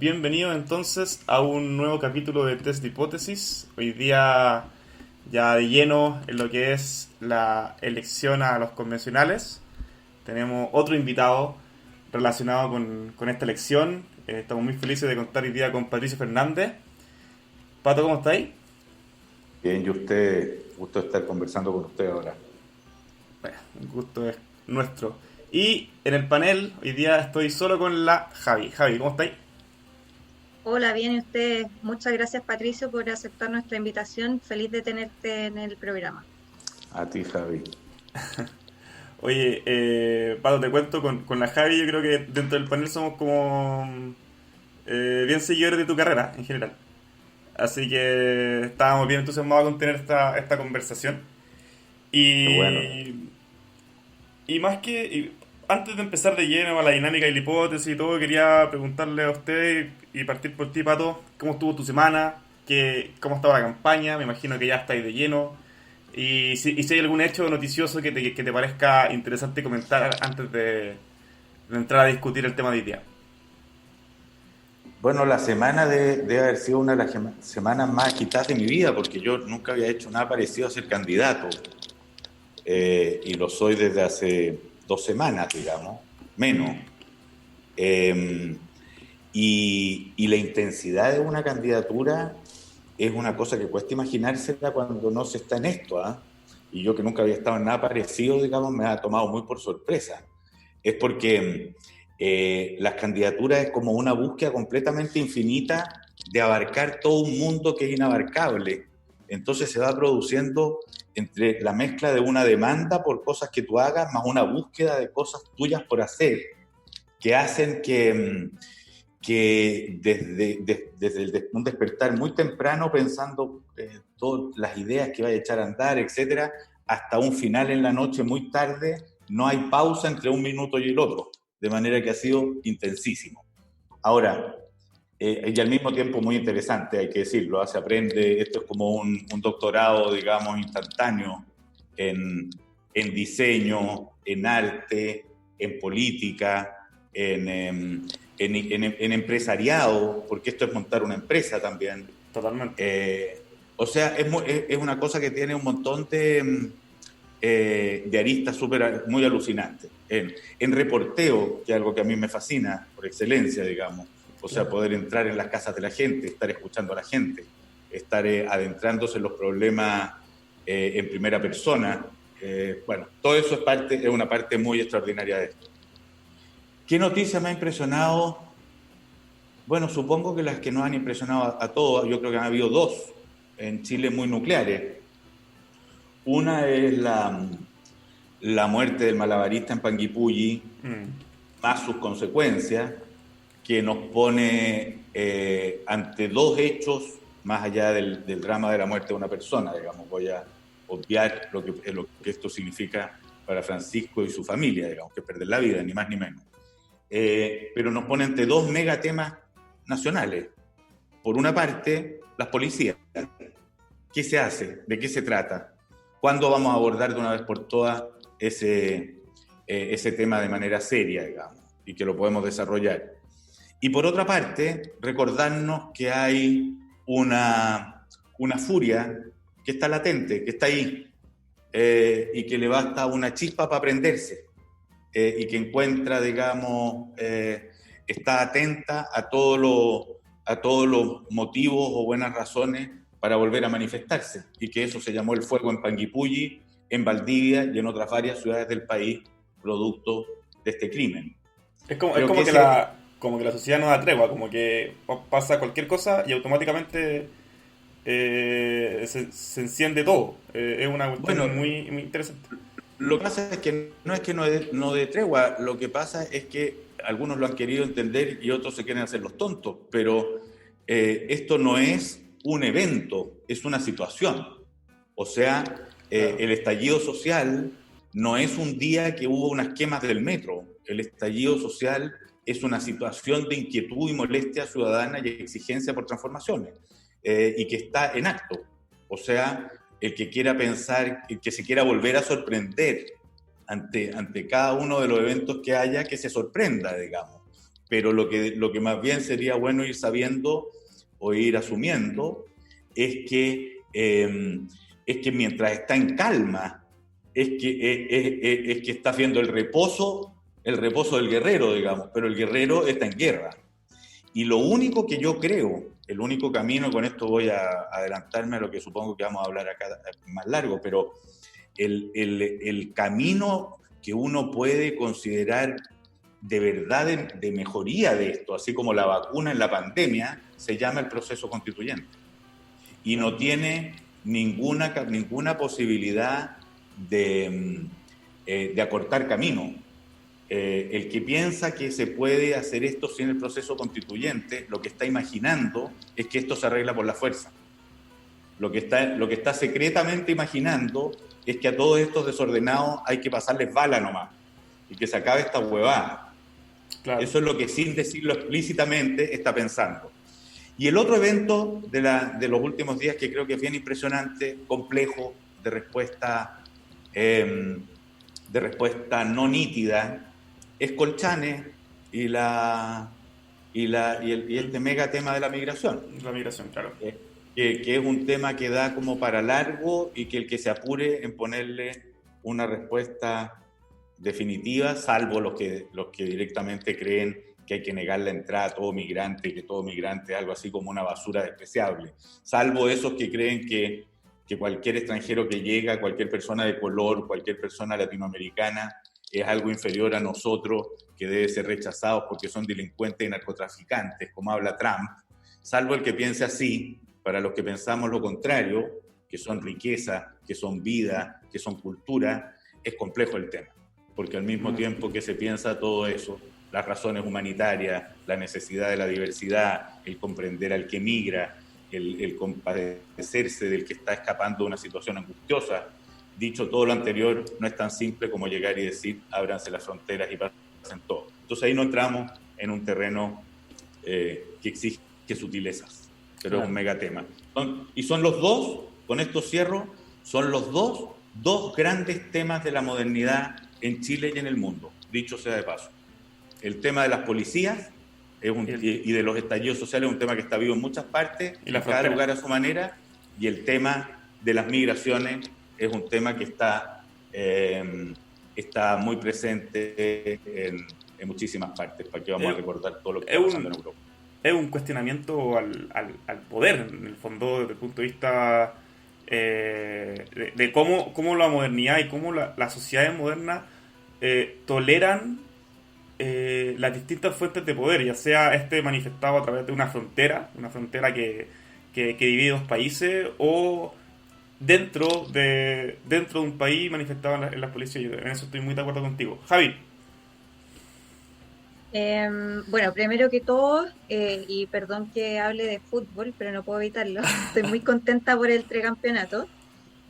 Bienvenidos entonces a un nuevo capítulo de Test de Hipótesis. Hoy día ya de lleno en lo que es la elección a los convencionales. Tenemos otro invitado relacionado con esta elección. Estamos muy felices de contar hoy día con Patricio Fernández. Pato, ¿cómo estáis? Bien, y usted, gusto estar conversando con usted ahora. Bueno, un gusto es nuestro. Y en el panel hoy día estoy solo con la Javi. Javi, ¿cómo estáis? Hola, bien, y usted. Muchas gracias, Patricio, por aceptar nuestra invitación. Feliz de tenerte en el programa. A ti, Javi. Oye, Pato, te cuento con la Javi, yo creo que dentro del panel somos como bien seguidores de tu carrera en general. Así que estábamos bien entusiasmados con tener esta conversación. Qué bueno. Y, y más que, antes de empezar de lleno a la dinámica y la hipótesis y todo, quería preguntarle a usted y partir por ti, Pato, ¿cómo estuvo tu semana? ¿Cómo estaba la campaña? Me imagino que ya estáis de lleno. Y si hay algún hecho noticioso que te parezca interesante comentar antes de entrar a discutir el tema de hoy día. Bueno, la semana debe haber sido una de las semanas más agitadas de mi vida, porque yo nunca había hecho nada parecido a ser candidato. Y lo soy desde hace 2 semanas, digamos, menos. Eh, y la intensidad de una candidatura es una cosa que cuesta imaginársela cuando no se está en esto, ¿ah? Y yo que nunca había estado en nada parecido, digamos, me ha tomado muy por sorpresa. Es porque las candidaturas es como una búsqueda completamente infinita de abarcar todo un mundo que es inabarcable. Entonces se va produciendo entre la mezcla de una demanda por cosas que tú hagas más una búsqueda de cosas tuyas por hacer, que hacen que desde un despertar muy temprano, pensando todas las ideas que vaya a echar a andar, etcétera, hasta un final en la noche muy tarde, no hay pausa entre un minuto y el otro, de manera que ha sido intensísimo. Ahora, y al mismo tiempo muy interesante, hay que decirlo, se aprende, esto es como un doctorado, digamos, instantáneo en, en diseño, en arte, en política, en empresariado, porque esto es montar una empresa también. Totalmente. O sea, es una cosa que tiene un montón de aristas muy alucinantes. En reporteo, que es algo que a mí me fascina por excelencia, digamos, o sea, poder entrar en las casas de la gente, estar escuchando a la gente, estar adentrándose en los problemas en primera persona. Bueno, todo eso es una parte muy extraordinaria de esto. ¿Qué noticia me ha impresionado? Bueno, supongo que las que nos han impresionado a todos, yo creo que han habido dos en Chile muy nucleares. Una es la muerte del malabarista en Panguipulli, más sus consecuencias, que nos pone ante dos hechos, más allá del drama de la muerte de una persona, digamos. Voy a obviar lo que esto significa para Francisco y su familia, digamos, que perder la vida, ni más ni menos. Pero nos pone ante dos megatemas nacionales. Por una parte, las policías. ¿Qué se hace? ¿De qué se trata? ¿Cuándo vamos a abordar de una vez por todas ese tema de manera seria, digamos, y que lo podemos desarrollar? Y por otra parte, recordarnos que hay una furia que está latente, que está ahí, y que le basta una chispa para prenderse, y que encuentra, digamos, está atenta a todos los motivos o buenas razones para volver a manifestarse, y que eso se llamó el fuego en Panguipulli, en Valdivia y en otras varias ciudades del país, producto de este crimen. Es como, es Creo que como que ese, la sociedad no da tregua, como que pasa cualquier cosa y automáticamente se enciende todo. Es una bueno, cuestión muy interesante. lo que pasa es que no es que no de tregua, lo que pasa es que algunos lo han querido entender y otros se quieren hacer los tontos, pero esto no es un evento, es una situación. O sea, Claro. el estallido social no es un día que hubo unas quemas del metro, el estallido social es una situación de inquietud y molestia ciudadana y exigencia por transformaciones, y que está en acto. O sea, el que quiera pensar, el que se quiera volver a sorprender ante cada uno de los eventos que haya, que se sorprenda, digamos. pero lo que más bien sería bueno ir sabiendo o ir asumiendo es que mientras está en calma, es que está haciendo el reposo del guerrero, digamos, pero el guerrero está en guerra. Y lo único que yo creo, el único camino, y con esto voy a adelantarme a lo que supongo que vamos a hablar acá más largo, pero el camino que uno puede considerar de verdad de mejoría de esto, así como la vacuna en la pandemia, se llama el proceso constituyente. Y no tiene ninguna posibilidad de acortar camino. El que piensa que se puede hacer esto sin el proceso constituyente, lo que está imaginando es que esto se arregla por la fuerza. Lo que está secretamente imaginando es que a todos estos desordenados hay que pasarles bala nomás y que se acabe esta huevada. Claro. Eso es lo que, sin decirlo explícitamente, está pensando. Y el otro evento de los últimos días, que creo que es bien impresionante, complejo, de respuesta no nítida, es Colchane y este mega tema de la migración. La migración, claro. Que es un tema que da como para largo y que el que se apure en ponerle una respuesta definitiva, salvo los que directamente creen que hay que negar la entrada a todo migrante y que todo migrante es algo así como una basura despreciable, salvo esos que creen que cualquier extranjero que llega, cualquier persona de color, cualquier persona latinoamericana es algo inferior a nosotros, que debe ser rechazado porque son delincuentes y narcotraficantes, como habla Trump, salvo el que piense así. Para los que pensamos lo contrario, que son riqueza, que son vida, que son cultura, es complejo el tema, porque al mismo tiempo que se piensa todo eso, las razones humanitarias, la necesidad de la diversidad, el comprender al que migra, el compadecerse del que está escapando de una situación angustiosa, dicho todo lo anterior, no es tan simple como llegar y decir, ábranse las fronteras y pasen todo. Entonces ahí no entramos en un terreno que exige sutilezas, pero claro, es un megatema. Y son los dos, con esto cierro, son los dos grandes temas de la modernidad en Chile y en el mundo, dicho sea de paso. El tema de las policías y de los estallidos sociales es un tema que está vivo en muchas partes, en cada lugar a su manera, y el tema de las migraciones es un tema que está muy presente en muchísimas partes, para que vamos a recordar todo lo que está pasando en Europa. Es un cuestionamiento al poder, en el fondo, desde el punto de vista de cómo la modernidad y cómo las sociedades modernas toleran las distintas fuentes de poder, ya sea manifestado a través de una frontera que divide dos países, o dentro de un país manifestado en las policías. En eso estoy muy de acuerdo contigo. Javi. Bueno, primero que todo, y perdón que hable de fútbol, pero no puedo evitarlo, estoy muy contenta por el tricampeonato.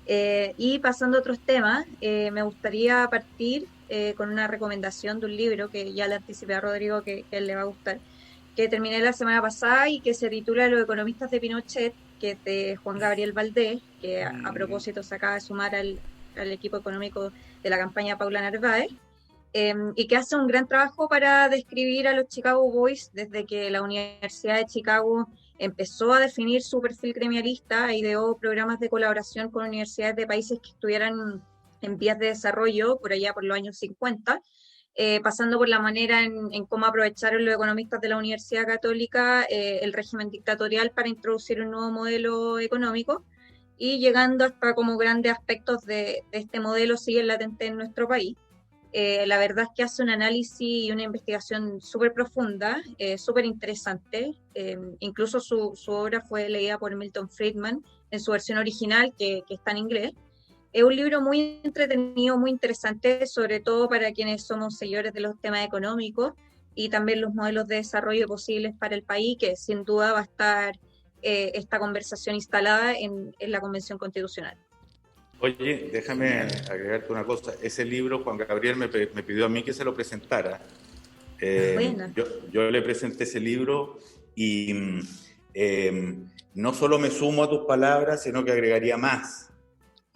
Y pasando a otros temas, me gustaría partir con una recomendación de un libro que ya le anticipé a Rodrigo que él le va a gustar, que terminé la semana pasada y que se titula Los economistas de Pinochet, que es de Juan Gabriel Valdés, que a propósito se acaba de sumar al equipo económico de la campaña Paula Narváez. Y que hace un gran trabajo para describir a los Chicago Boys desde que la Universidad de Chicago empezó a definir su perfil gremialista e ideó programas de colaboración con universidades de países que estuvieran en vías de desarrollo por allá por los años 50, pasando por la manera en cómo aprovecharon los economistas de la Universidad Católica el régimen dictatorial para introducir un nuevo modelo económico, y llegando hasta como grandes aspectos de este modelo siguen latentes en nuestro país. La verdad es que hace un análisis y una investigación súper profunda, súper interesante. Incluso su obra fue leída por Milton Friedman en su versión original, que está en inglés. Es un libro muy entretenido, muy interesante, sobre todo para quienes somos seguidores de los temas económicos y también los modelos de desarrollo posibles para el país, que sin duda va a estar esta conversación instalada en la Convención Constitucional. Oye, déjame agregarte una cosa. Ese libro, Juan Gabriel me pidió a mí que se lo presentara. Yo le presenté ese libro y no solo me sumo a tus palabras, sino que agregaría más.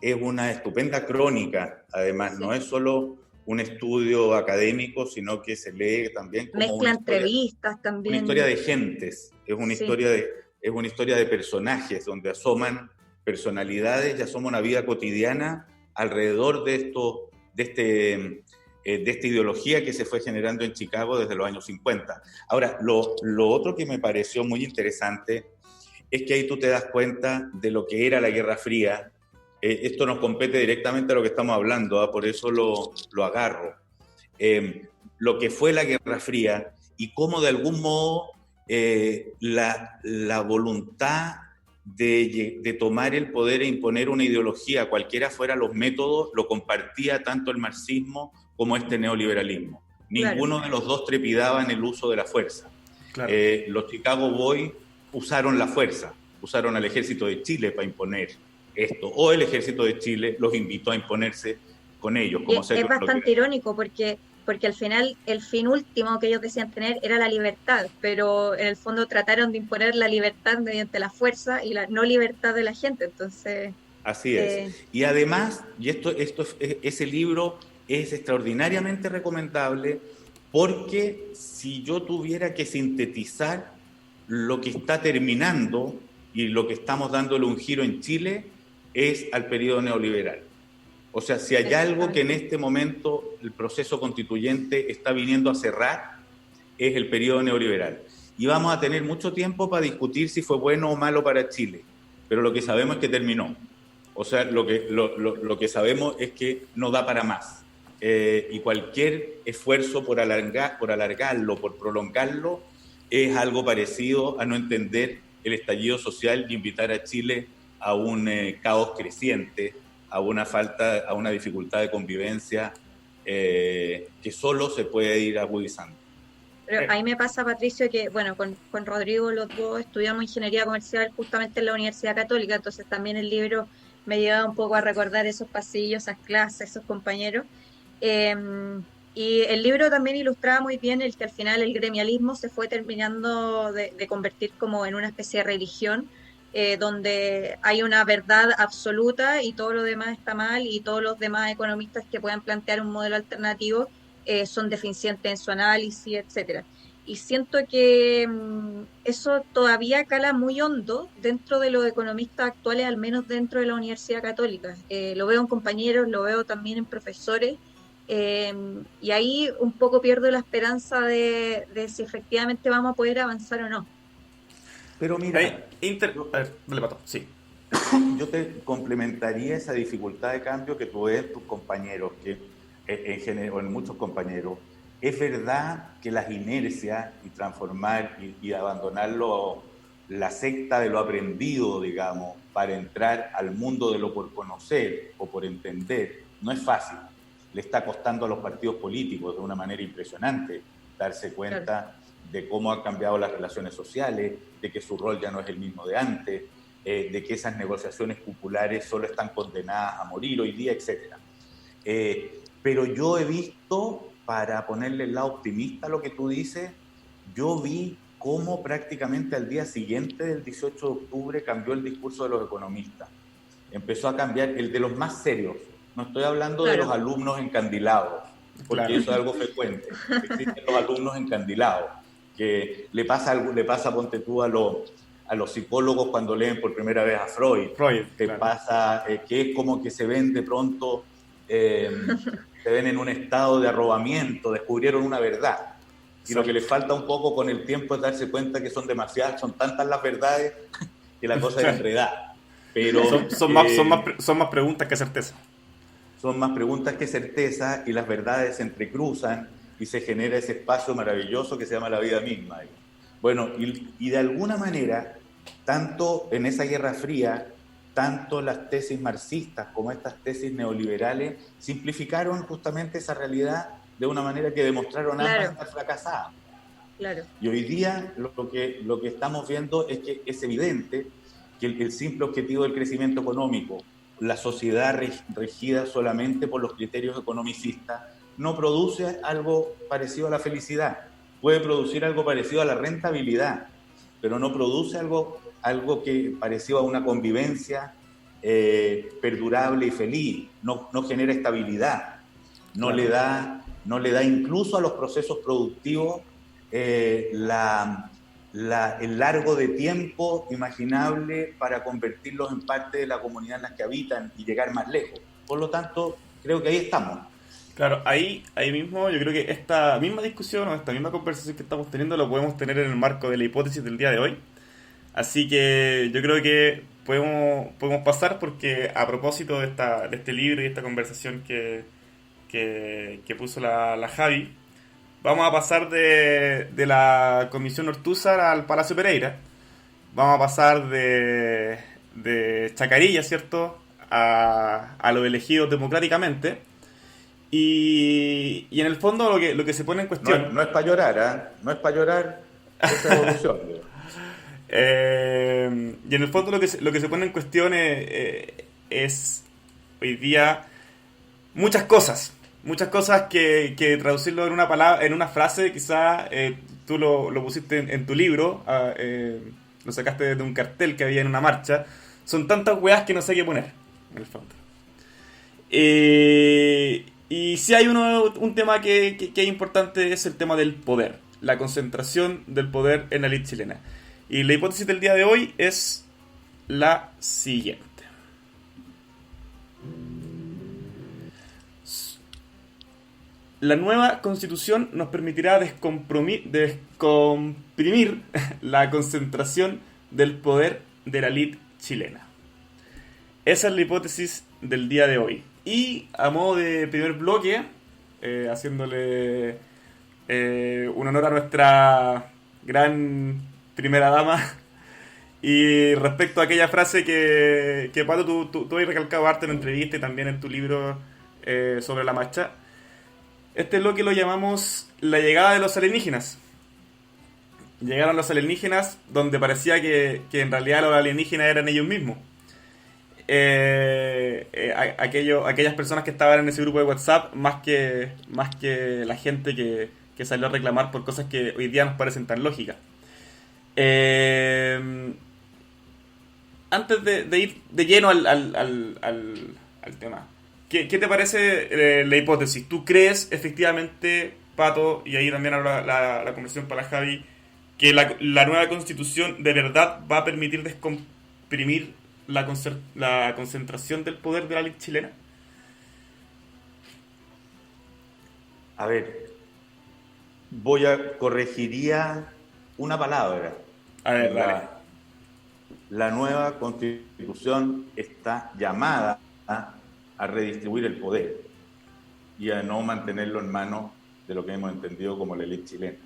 Es una estupenda crónica, además, sí. No es solo un estudio académico, sino que se lee también como Mezcla entrevistas una también. historia de gentes, es una, Sí. es una historia de personajes, donde asoman personalidades y asoma una vida cotidiana alrededor de esto, de esta ideología que se fue generando en Chicago desde los años 50. Ahora, lo otro que me pareció muy interesante es que ahí tú te das cuenta de lo que era la Guerra Fría. Esto nos compete directamente a lo que estamos hablando, ¿eh? Por eso lo agarro. Lo que fue la Guerra Fría y cómo de algún modo la voluntad de tomar el poder e imponer una ideología, cualquiera fueran los métodos, lo compartía tanto el marxismo como este neoliberalismo. Ninguno de los dos trepidaba en el uso de la fuerza. Claro. Los Chicago Boys usaron la fuerza, usaron al ejército de Chile para imponer esto, o el ejército de Chile los invitó a imponerse con ellos. Como es bastante irónico porque al final el fin último que ellos decían tener era la libertad, pero en el fondo trataron de imponer la libertad mediante la fuerza y la no libertad de la gente, entonces... Así es. Y además, ese libro es extraordinariamente recomendable porque si yo tuviera que sintetizar lo que está terminando y lo que estamos dándole un giro en Chile es al periodo neoliberal. O sea, si hay algo que en este momento el proceso constituyente está viniendo a cerrar, es el periodo neoliberal. Y vamos a tener mucho tiempo para discutir si fue bueno o malo para Chile, pero lo que sabemos es que terminó. O sea, lo que sabemos es que no da para más. Y cualquier esfuerzo por alargarlo, por prolongarlo, es algo parecido a no entender el estallido social y invitar a Chile a un caos creciente, a una dificultad de convivencia que solo se puede ir agudizando. Pero ahí me pasa, Patricio, que bueno, con Rodrigo los dos estudiamos ingeniería comercial justamente en la Universidad Católica, entonces también el libro me llevaba un poco a recordar esos pasillos, esas clases, esos compañeros. Eh, y el libro también ilustraba muy bien el que al final el gremialismo se fue terminando de convertir como en una especie de religión, donde hay una verdad absoluta y todo lo demás está mal y todos los demás economistas que puedan plantear un modelo alternativo son deficientes en su análisis, etcétera. Y siento que eso todavía cala muy hondo dentro de los economistas actuales, al menos dentro de la Universidad Católica. Lo veo en compañeros, lo veo también en profesores, y ahí un poco pierdo la esperanza de si efectivamente vamos a poder avanzar o no. Pero mira, dale, Pato, sí. Yo te complementaría esa dificultad de cambio que tú ves en tus compañeros, que en general, o en muchos compañeros. Es verdad que las inercias y transformar y abandonarlo, la secta de lo aprendido, digamos, para entrar al mundo de lo por conocer o por entender, no es fácil. Le está costando a los partidos políticos de una manera impresionante darse cuenta de cómo han cambiado las relaciones sociales, de que su rol ya no es el mismo de antes, de que esas negociaciones populares solo están condenadas a morir hoy día, etc. Pero yo he visto, para ponerle el lado optimista a lo que tú dices, yo vi cómo prácticamente al día siguiente del 18 de octubre cambió el discurso de los economistas. Empezó a cambiar el de los más serios. No estoy hablando de los alumnos encandilados, porque eso es algo frecuente. Existen los alumnos encandilados, que le pasa ponte tú a los psicólogos cuando leen por primera vez a Freud. Pasa que es como que se ven de pronto, se ven en un estado de arrobamiento, descubrieron una verdad. Y lo que les falta un poco con el tiempo es darse cuenta que son demasiadas, son tantas las verdades que la cosa es enredada. Pero son más preguntas que certeza. Son más preguntas que certeza y las verdades se entrecruzan y se genera ese espacio maravilloso que se llama la vida misma. Bueno, y de alguna manera, tanto en esa Guerra Fría, tanto las tesis marxistas como estas tesis neoliberales simplificaron justamente esa realidad de una manera que demostraron ambas estar fracasadas. Claro. Y hoy día lo que estamos viendo es que es evidente que el simple objetivo del crecimiento económico, la sociedad regida solamente por los criterios economicistas, no produce algo parecido a la felicidad. Puede producir algo parecido a la rentabilidad, pero no produce algo que parecido a una convivencia perdurable y feliz, no genera estabilidad. no Claro. no le da incluso a los procesos productivos el largo de tiempo imaginable para convertirlos en parte de la comunidad en la que habitan y llegar más lejos. Por lo tanto, creo que ahí estamos. Claro, ahí mismo yo creo que esta misma discusión o esta misma conversación que estamos teniendo lo podemos tener en el marco de la hipótesis del día de hoy. Así que yo creo que podemos pasar porque a propósito de este libro y esta conversación que puso la Javi, vamos a pasar de la Comisión Ortúzar al Palacio Pereira. Vamos a pasar de Chacarilla, ¿cierto? A los elegidos democráticamente. Y en el fondo lo que se pone en cuestión... No es para llorar, ¿eh? No es para llorar esa evolución. Y en el fondo lo que se pone en cuestión es hoy día muchas cosas. Muchas cosas que traducirlo en una palabra, en una frase, quizá tú lo pusiste en tu libro, lo sacaste de un cartel que había en una marcha. Son tantas weas que no sé qué poner, en el fondo. Y si hay un tema que es importante, es el tema del poder, la concentración del poder en la élite chilena. Y la hipótesis del día de hoy es la siguiente. La nueva constitución nos permitirá descomprimir la concentración del poder de la élite chilena. Esa es la hipótesis del día de hoy. Y a modo de primer bloque, haciéndole un honor a nuestra gran primera dama, y respecto a aquella frase que Pato, tú has recalcado harto en entrevista y también en tu libro sobre la marcha, este bloque lo llamamos la llegada de los alienígenas. Llegaron los alienígenas donde parecía que en realidad los alienígenas eran ellos mismos. Aquellas personas que estaban en ese grupo de WhatsApp, más que la gente que salió a reclamar por cosas que hoy día nos parecen tan lógicas. Antes de ir de lleno al tema, ¿qué te parece la hipótesis? ¿Tú crees efectivamente, Pato, y ahí también habla la conversación para Javi, que la nueva constitución de verdad va a permitir descomprimir la concentración del poder de la élite chilena? A ver, corregiría una palabra. A ver, dale. La nueva constitución está llamada a redistribuir el poder y a no mantenerlo en manos de lo que hemos entendido como la élite chilena,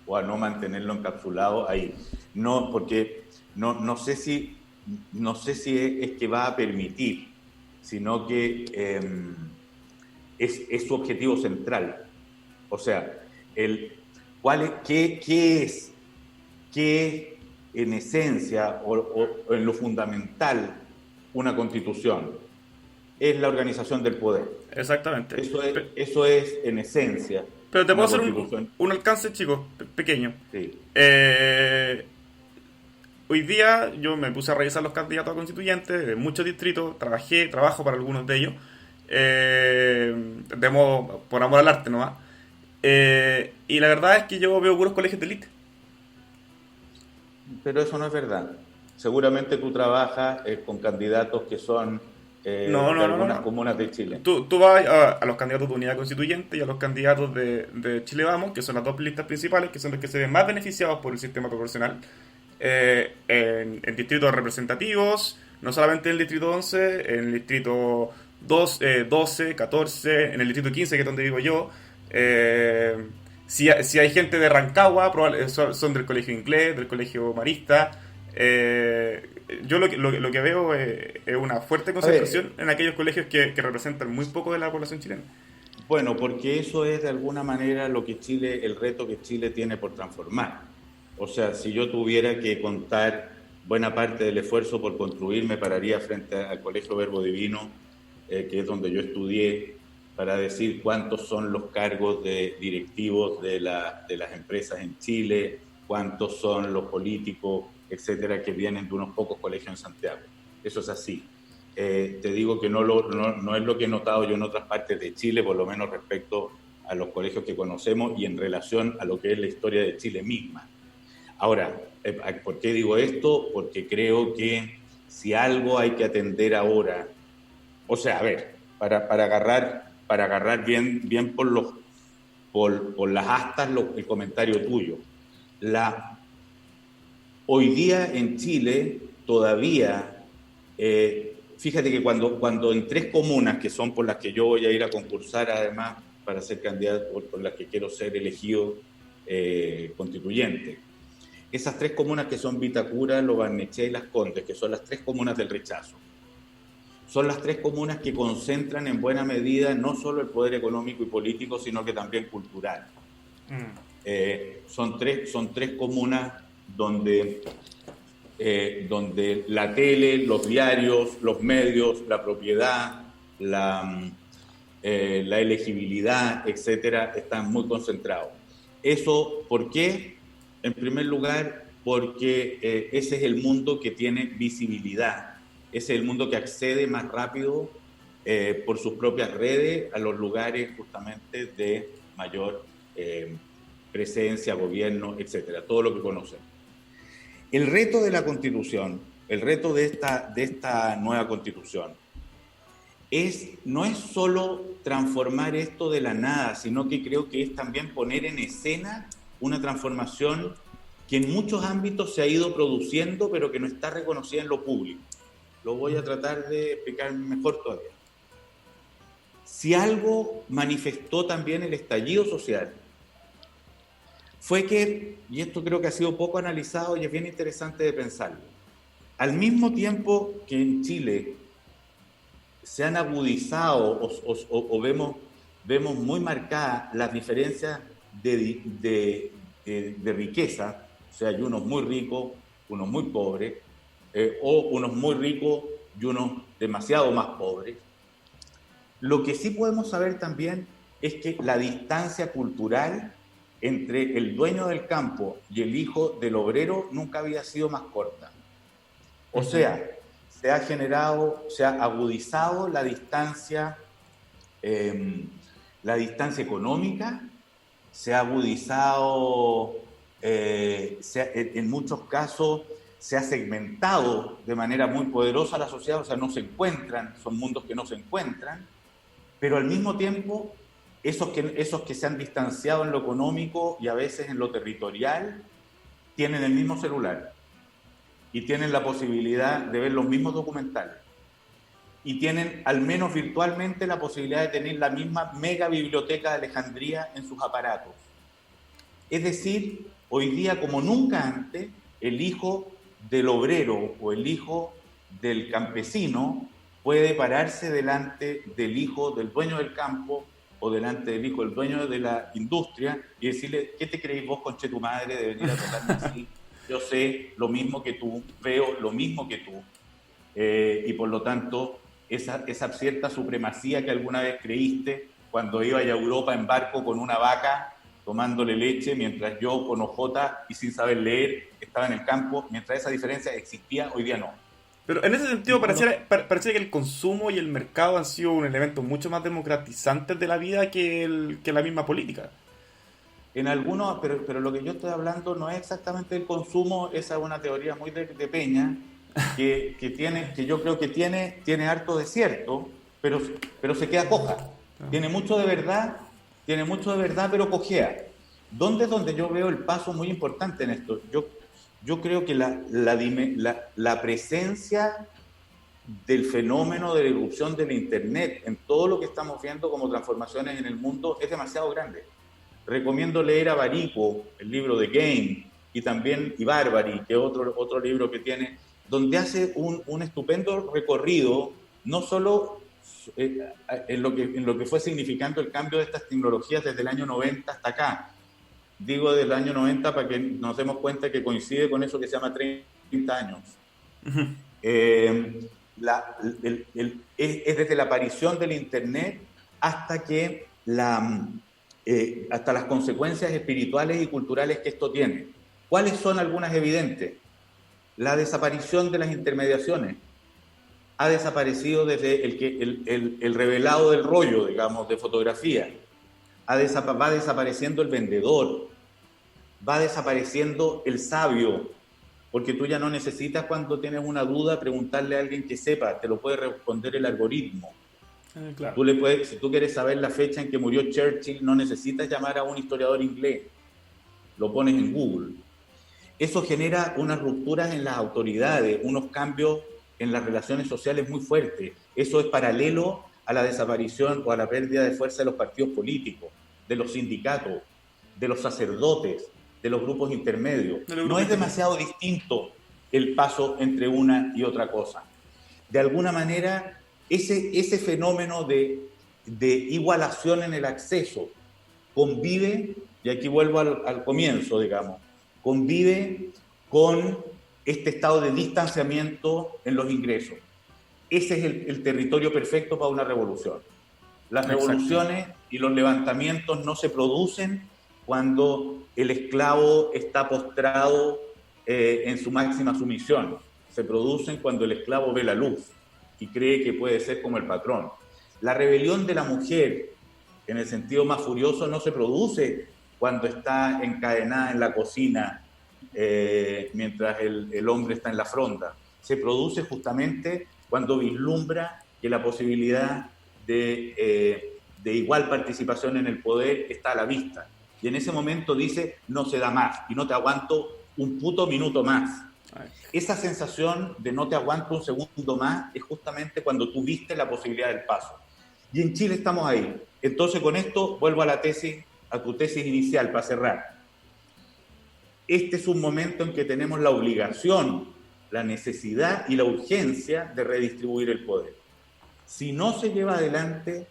o a no mantenerlo encapsulado ahí. No, porque no sé si es que va a permitir, sino que es su objetivo central. O sea, ¿qué es en esencia o en lo fundamental una constitución? Es la organización del poder. Exactamente. Eso es en esencia. Pero te puedo hacer un alcance, chico, pequeño. Sí. Hoy día yo me puse a revisar los candidatos a constituyentes de muchos distritos, trabajo para algunos de ellos, por amor al arte nomás. Y la verdad es que yo veo puros colegios de élite. Pero eso no es verdad. Seguramente tú trabajas con candidatos que son de algunas comunas de Chile. Tú vas a los candidatos de Unidad Constituyente y a los candidatos de Chile Vamos, que son las dos listas principales, que son los que se ven más beneficiados por el sistema proporcional, en distritos representativos, no solamente en el distrito 11, en el distrito 12, 14, en el distrito 15, que es donde vivo yo. Si hay gente de Rancagua, son del colegio inglés, del colegio marista. Yo lo que veo es una fuerte concentración en aquellos colegios que representan muy poco de la población chilena. Bueno, porque eso es de alguna manera el reto que Chile tiene por transformar. O sea, si yo tuviera que contar buena parte del esfuerzo por construir, me pararía frente al Colegio Verbo Divino, que es donde yo estudié, para decir cuántos son los cargos de directivos de las empresas en Chile, cuántos son los políticos, etcétera, que vienen de unos pocos colegios en Santiago. Eso es así. te digo que no es lo que he notado yo en otras partes de Chile, por lo menos respecto a los colegios que conocemos y en relación a lo que es la historia de Chile misma. Ahora, ¿por qué digo esto? Porque creo que si algo hay que atender ahora, o sea, a ver, para agarrar bien por las astas el comentario tuyo. Hoy día en Chile todavía, fíjate que cuando en 3 comunas, que son por las que yo voy a ir a concursar además para ser candidato, por las que quiero ser elegido constituyente, esas 3 comunas que son Vitacura, Lo Barnechea y Las Condes, que son las 3 comunas del rechazo, son las 3 comunas que concentran en buena medida no solo el poder económico y político, sino que también cultural. Son tres comunas donde la tele, los diarios, los medios, la propiedad, la elegibilidad, etcétera, están muy concentrados. ¿Eso por qué? En primer lugar, porque ese es el mundo que tiene visibilidad, ese es el mundo que accede más rápido por sus propias redes a los lugares justamente de mayor presencia, gobierno, etcétera, todo lo que conocen. El reto de la Constitución, el reto de esta nueva Constitución, no es solo transformar esto de la nada, sino que creo que es también poner en escena una transformación que en muchos ámbitos se ha ido produciendo, pero que no está reconocida en lo público. Lo voy a tratar de explicar mejor todavía. Si algo manifestó también el estallido social, fue que, y esto creo que ha sido poco analizado y es bien interesante de pensarlo, al mismo tiempo que en Chile se han agudizado o vemos muy marcadas las diferencias de riqueza, o sea, hay unos muy ricos, unos muy pobres, o unos muy ricos y unos demasiado más pobres. Lo que sí podemos saber también es que la distancia cultural entre el dueño del campo y el hijo del obrero nunca había sido más corta. O sea, se ha agudizado la distancia económica, se ha agudizado, en muchos casos se ha segmentado de manera muy poderosa la sociedad, o sea, no se encuentran, son mundos que no se encuentran, pero al mismo tiempo esos que se han distanciado en lo económico y a veces en lo territorial tienen el mismo celular y tienen la posibilidad de ver los mismos documentales y tienen, al menos virtualmente, la posibilidad de tener la misma mega biblioteca de Alejandría en sus aparatos. Es decir, hoy día como nunca antes, el hijo del obrero o el hijo del campesino puede pararse delante del hijo del dueño del campo o delante del hijo del dueño de la industria y decirle: ¿qué te creéis vos, conche tu madre, de venir a tratarme así? Yo sé lo mismo que tú, veo lo mismo que tú, y por lo tanto esa cierta supremacía que alguna vez creíste cuando iba a Europa en barco con una vaca tomándole leche, mientras yo con ojota y sin saber leer estaba en el campo, mientras esa diferencia existía, hoy día no. Pero en ese sentido pareciera que el consumo y el mercado han sido un elemento mucho más democratizante de la vida que la misma política. En algunos, pero lo que yo estoy hablando no es exactamente el consumo, esa es una teoría muy de Peña, que yo creo que tiene harto de cierto, pero se queda coja. Tiene mucho de verdad, pero cojea. ¿Dónde es donde yo veo el paso muy importante en esto? Yo creo que la presencia del fenómeno de la irrupción del Internet en todo lo que estamos viendo como transformaciones en el mundo es demasiado grande. Recomiendo leer a Barico, el libro de Game, y también Barbary, que es otro libro que tiene, donde hace un estupendo recorrido, no solo en lo que fue significando el cambio de estas tecnologías desde el año 90 hasta acá. Digo del año 90 para que nos demos cuenta que coincide con eso que se llama 30 años. Uh-huh. Es desde la aparición del Internet hasta que hasta las consecuencias espirituales y culturales que esto tiene. ¿Cuáles son algunas evidentes? La desaparición de las intermediaciones. ha desaparecido desde el revelado del rollo, digamos, de fotografía. Va desapareciendo el vendedor, va desapareciendo el sabio, porque tú ya no necesitas, cuando tienes una duda, preguntarle a alguien que sepa, te lo puede responder el algoritmo. Claro. Si tú quieres saber la fecha en que murió Churchill, no necesitas llamar a un historiador inglés, lo pones en Google. Eso genera unas rupturas en las autoridades, unos cambios en las relaciones sociales muy fuertes. Eso es paralelo a la desaparición o a la pérdida de fuerza de los partidos políticos, de los sindicatos, de los sacerdotes, de los grupos intermedios. No es demasiado distinto el paso entre una y otra cosa. De alguna manera, ese fenómeno de igualación en el acceso convive, y aquí vuelvo al comienzo, digamos, convive con este estado de distanciamiento en los ingresos. Ese es el territorio perfecto para una revolución. Las revoluciones y los levantamientos no se producen cuando el esclavo está postrado en su máxima sumisión. Se producen cuando el esclavo ve la luz y cree que puede ser como el patrón. La rebelión de la mujer, en el sentido más furioso, no se produce cuando está encadenada en la cocina mientras el hombre está en la fronda. Se produce justamente cuando vislumbra que la posibilidad de igual participación en el poder está a la vista. Y en ese momento dice, no se da más, y no te aguanto un puto minuto más. Esa sensación de no te aguanto un segundo más es justamente cuando tú viste la posibilidad del paso. Y en Chile estamos ahí. Entonces, con esto vuelvo a tu tesis inicial, para cerrar. Este es un momento en que tenemos la obligación, la necesidad y la urgencia de redistribuir el poder. Si no se lleva adelante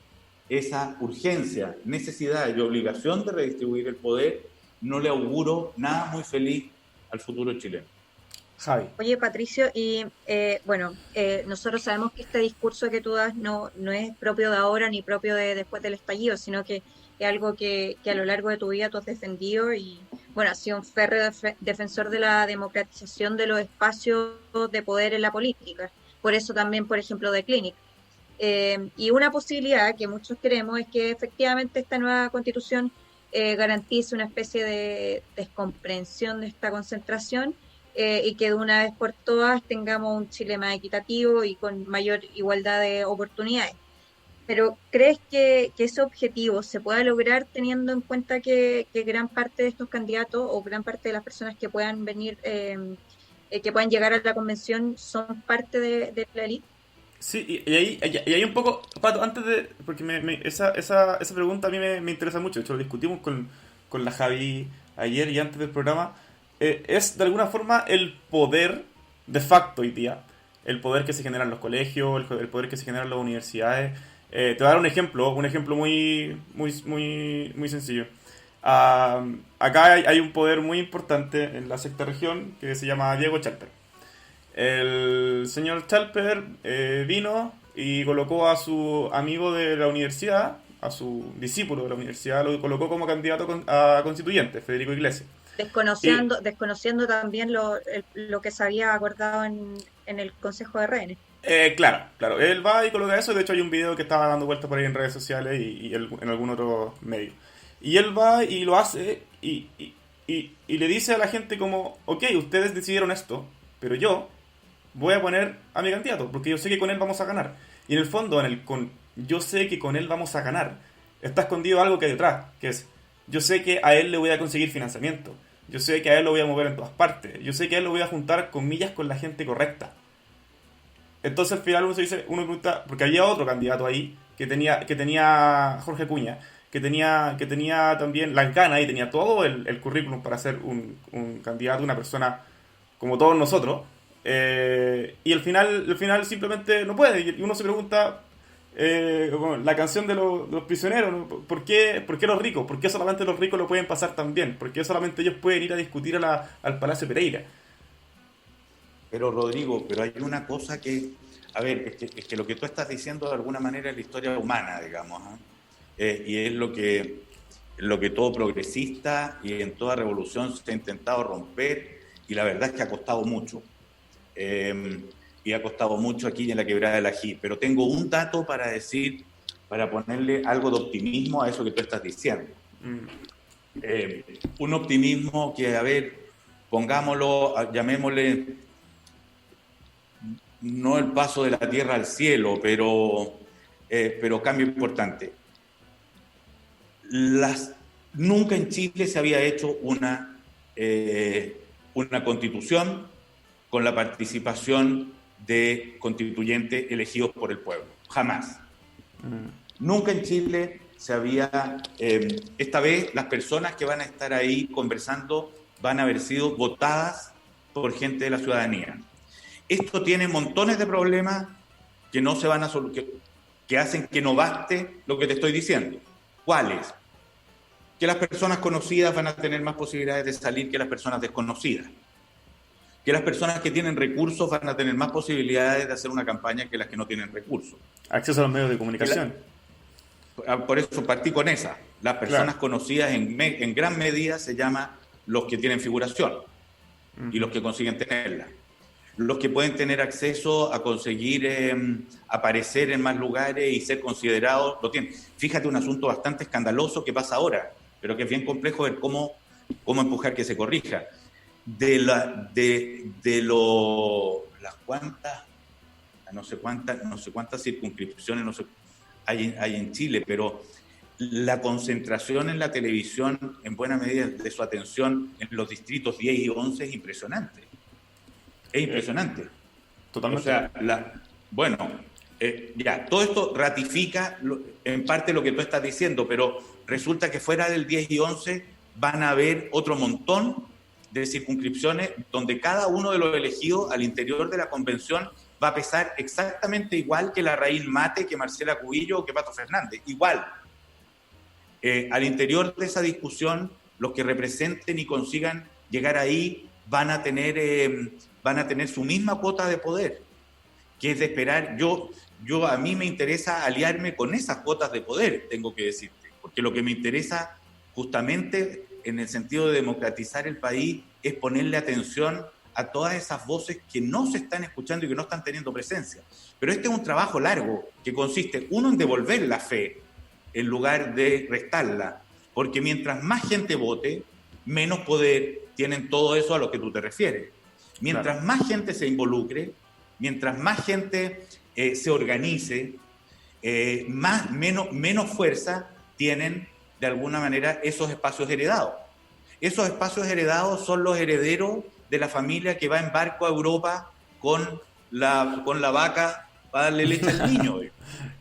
esa urgencia, necesidad y obligación de redistribuir el poder, no le auguro nada muy feliz al futuro chileno. Javi. Oye, Patricio, y nosotros sabemos que este discurso que tú das no es propio de ahora ni propio de después del estallido, sino que es algo que a lo largo de tu vida tú has defendido y, bueno, has sido un férreo defensor de la democratización de los espacios de poder en la política. Por eso también, por ejemplo, de Clinic. Y una posibilidad que muchos queremos es que efectivamente esta nueva constitución garantice una especie de descomprensión de esta concentración y que de una vez por todas tengamos un Chile más equitativo y con mayor igualdad de oportunidades. Pero ¿crees que ese objetivo se pueda lograr teniendo en cuenta que gran parte de estos candidatos o gran parte de las personas que puedan venir, que puedan llegar a la convención son parte de la élite? Sí, y ahí un poco, Pato, antes de, porque esa pregunta a mí me interesa mucho, de hecho lo discutimos con la Javi ayer y antes del programa, es de alguna forma el poder de facto hoy día, el poder que se genera en los colegios, el poder que se genera en las universidades. Te voy a dar un ejemplo muy sencillo. Acá hay un poder muy importante en la sexta región que se llama Diego Chalper. El señor Chalper vino y colocó a su amigo de la universidad, a su discípulo de la universidad, lo colocó como candidato a constituyente, Federico Iglesias. Desconociendo también lo que se había acordado en el Consejo de Rehenes. Claro, él va y coloca eso. De hecho hay un video que estaba dando vueltas por ahí en redes sociales y en algún otro medio. Y él va y lo hace y le dice a la gente como, ok, ustedes decidieron esto, pero yo voy a poner a mi candidato, porque yo sé que con él vamos a ganar. Y en el fondo, yo sé que con él vamos a ganar, está escondido algo que hay detrás, que es, yo sé que a él le voy a conseguir financiamiento, yo sé que a él lo voy a mover en todas partes, yo sé que a él lo voy a juntar, comillas, con la gente correcta. Entonces al final uno pregunta, porque había otro candidato ahí, que tenía Jorge Cuña, que tenía también Lancana y tenía todo el currículum para ser un candidato, una persona como todos nosotros, y al final simplemente no puede, y uno se pregunta, la canción de los prisioneros, ¿no? ¿Por qué los ricos? ¿Por qué solamente los ricos lo pueden pasar tan bien? ¿Por qué solamente ellos pueden ir a discutir al Palacio Pereira? Pero Rodrigo, hay una cosa que, a ver, es que lo que tú estás diciendo de alguna manera es la historia humana, digamos, y es lo que todo progresista y en toda revolución se ha intentado romper, y la verdad es que ha costado mucho. y ha costado mucho aquí en la Quebrada del Ají, pero tengo un dato para decir, para ponerle algo de optimismo a eso que tú estás diciendo. Un optimismo que, a ver, pongámoslo, llamémosle, no el paso de la tierra al cielo, pero cambio importante. Nunca en Chile se había hecho una constitución con la participación de constituyentes elegidos por el pueblo. Jamás. Nunca en Chile se había... esta vez las personas que van a estar ahí conversando van a haber sido votadas por gente de la ciudadanía. Esto tiene montones de problemas que no se van a que hacen que no baste lo que te estoy diciendo. ¿Cuáles? Que las personas conocidas van a tener más posibilidades de salir que las personas desconocidas. Que las personas que tienen recursos van a tener más posibilidades de hacer una campaña que las que no tienen recursos. Acceso a los medios de comunicación. Por eso partí con esa. Las personas conocidas en gran medida se llama los que tienen figuración y los que consiguen tenerla. Los que pueden tener acceso a conseguir aparecer en más lugares y ser considerados, lo tienen. Fíjate, un asunto bastante escandaloso que pasa ahora, pero que es bien complejo ver cómo empujar que se corrija. Las cuantas, no sé cuántas circunscripciones hay en Chile, pero la concentración en la televisión, en buena medida de su atención en los distritos 10 y 11 es impresionante. Es impresionante. Totalmente. O sea, todo esto ratifica en parte lo que tú estás diciendo, pero resulta que fuera del 10 y 11 van a haber otro montón de circunscripciones donde cada uno de los elegidos al interior de la convención va a pesar exactamente igual que la Raíz Mate, que Marcela Cubillo o que Pato Fernández. Igual. Al interior de esa discusión, los que representen y consigan llegar ahí van a tener su misma cuota de poder, que es de esperar. A mí me interesa aliarme con esas cuotas de poder, tengo que decirte, porque lo que me interesa justamente en el sentido de democratizar el país es ponerle atención a todas esas voces que no se están escuchando y que no están teniendo presencia. Pero este es un trabajo largo que consiste, uno, en devolver la fe en lugar de restarla, porque mientras más gente vote, menos poder tienen todo eso a lo que tú te refieres. Mientras más gente se involucre, mientras más gente se organice, menos fuerza tienen de alguna manera esos espacios heredados. Esos espacios heredados son los herederos de la familia que va en barco a Europa con la vaca para darle leche al niño.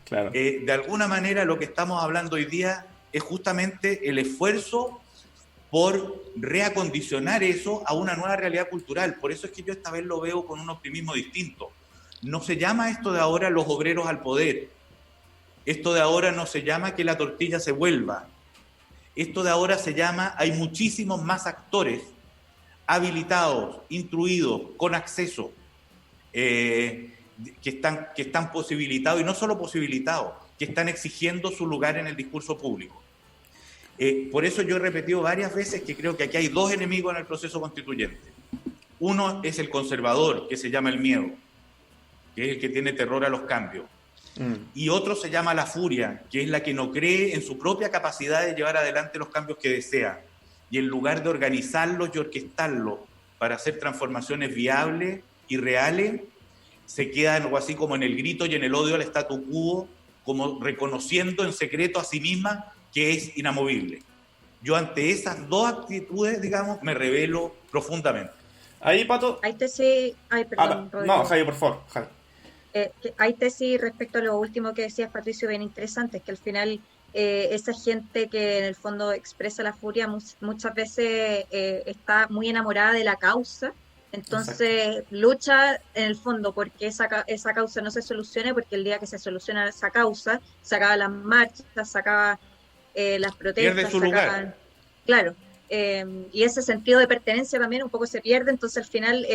Claro. De alguna manera lo que estamos hablando hoy día es justamente el esfuerzo por reacondicionar eso a una nueva realidad cultural. Por eso es que yo esta vez lo veo con un optimismo distinto. No se llama esto de ahora los obreros al poder. Esto de ahora no se llama que la tortilla se vuelva. Esto de ahora se llama, hay muchísimos más actores habilitados, instruidos, con acceso, que están posibilitados, y no solo posibilitados, que están exigiendo su lugar en el discurso público. Por eso yo he repetido varias veces que creo que aquí hay dos enemigos en el proceso constituyente. Uno es el conservador, que se llama el miedo, que es el que tiene terror a los cambios. Y otro se llama la furia, que es la que no cree en su propia capacidad de llevar adelante los cambios que desea. Y en lugar de organizarlos y orquestarlos para hacer transformaciones viables y reales, se queda algo así como en el grito y en el odio al statu quo, como reconociendo en secreto a sí misma que es inamovible. Yo ante esas dos actitudes, digamos, me rebelo profundamente. Ahí, Pato. Hay tesis... Ay, perdón, no, Jaime, por favor. Jaime. Hay tesis respecto a lo último que decías, Patricio, bien interesantes, que al final esa gente que en el fondo expresa la furia muchas veces está muy enamorada de la causa, entonces lucha en el fondo porque esa causa no se solucione, porque el día que se soluciona esa causa, se acaban las marchas, se acaban las protestas, pierde su lugar. Claro, y ese sentido de pertenencia también un poco se pierde, entonces al final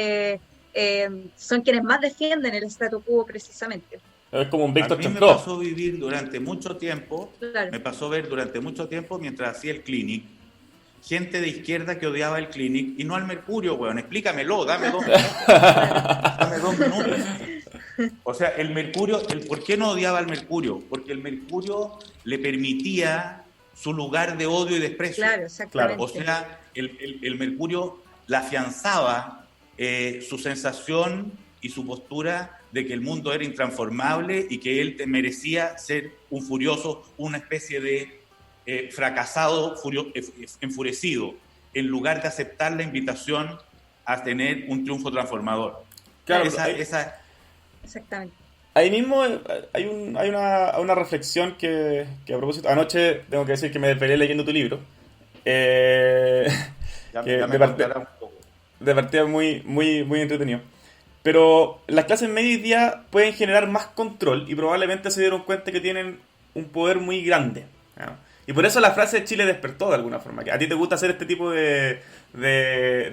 son quienes más defienden el statu quo precisamente. Es como un Víctor Chantró. Me pasó vivir durante mucho tiempo, me pasó ver durante mucho tiempo mientras hacía el clinic, gente de izquierda que odiaba el clinic y no al Mercurio, weón. Explícamelo, dame 2 minutos. Dame 2 minutos. O sea, el Mercurio, ¿por qué no odiaba al Mercurio? Porque el Mercurio le permitía su lugar de odio y desprecio. Claro, Claro. O exactamente. sea, el Mercurio le afianzaba su sensación y su postura de que el mundo era intransformable y que él merecía ser un furioso, una especie de fracasado, enfurecido, en lugar de aceptar la invitación a tener un triunfo transformador. Claro, pero Esa Exactamente. ahí mismo hay una reflexión que a propósito, anoche tengo que decir que me desvelé leyendo tu libro, eh, ya, que ya me contará un poco. de partida muy, muy, muy entretenido. Pero las clases media hoy día pueden generar más control y probablemente se dieron cuenta que tienen un poder muy grande, ¿no? Y por eso la frase de Chile despertó de alguna forma. Que a ti te gusta hacer este tipo de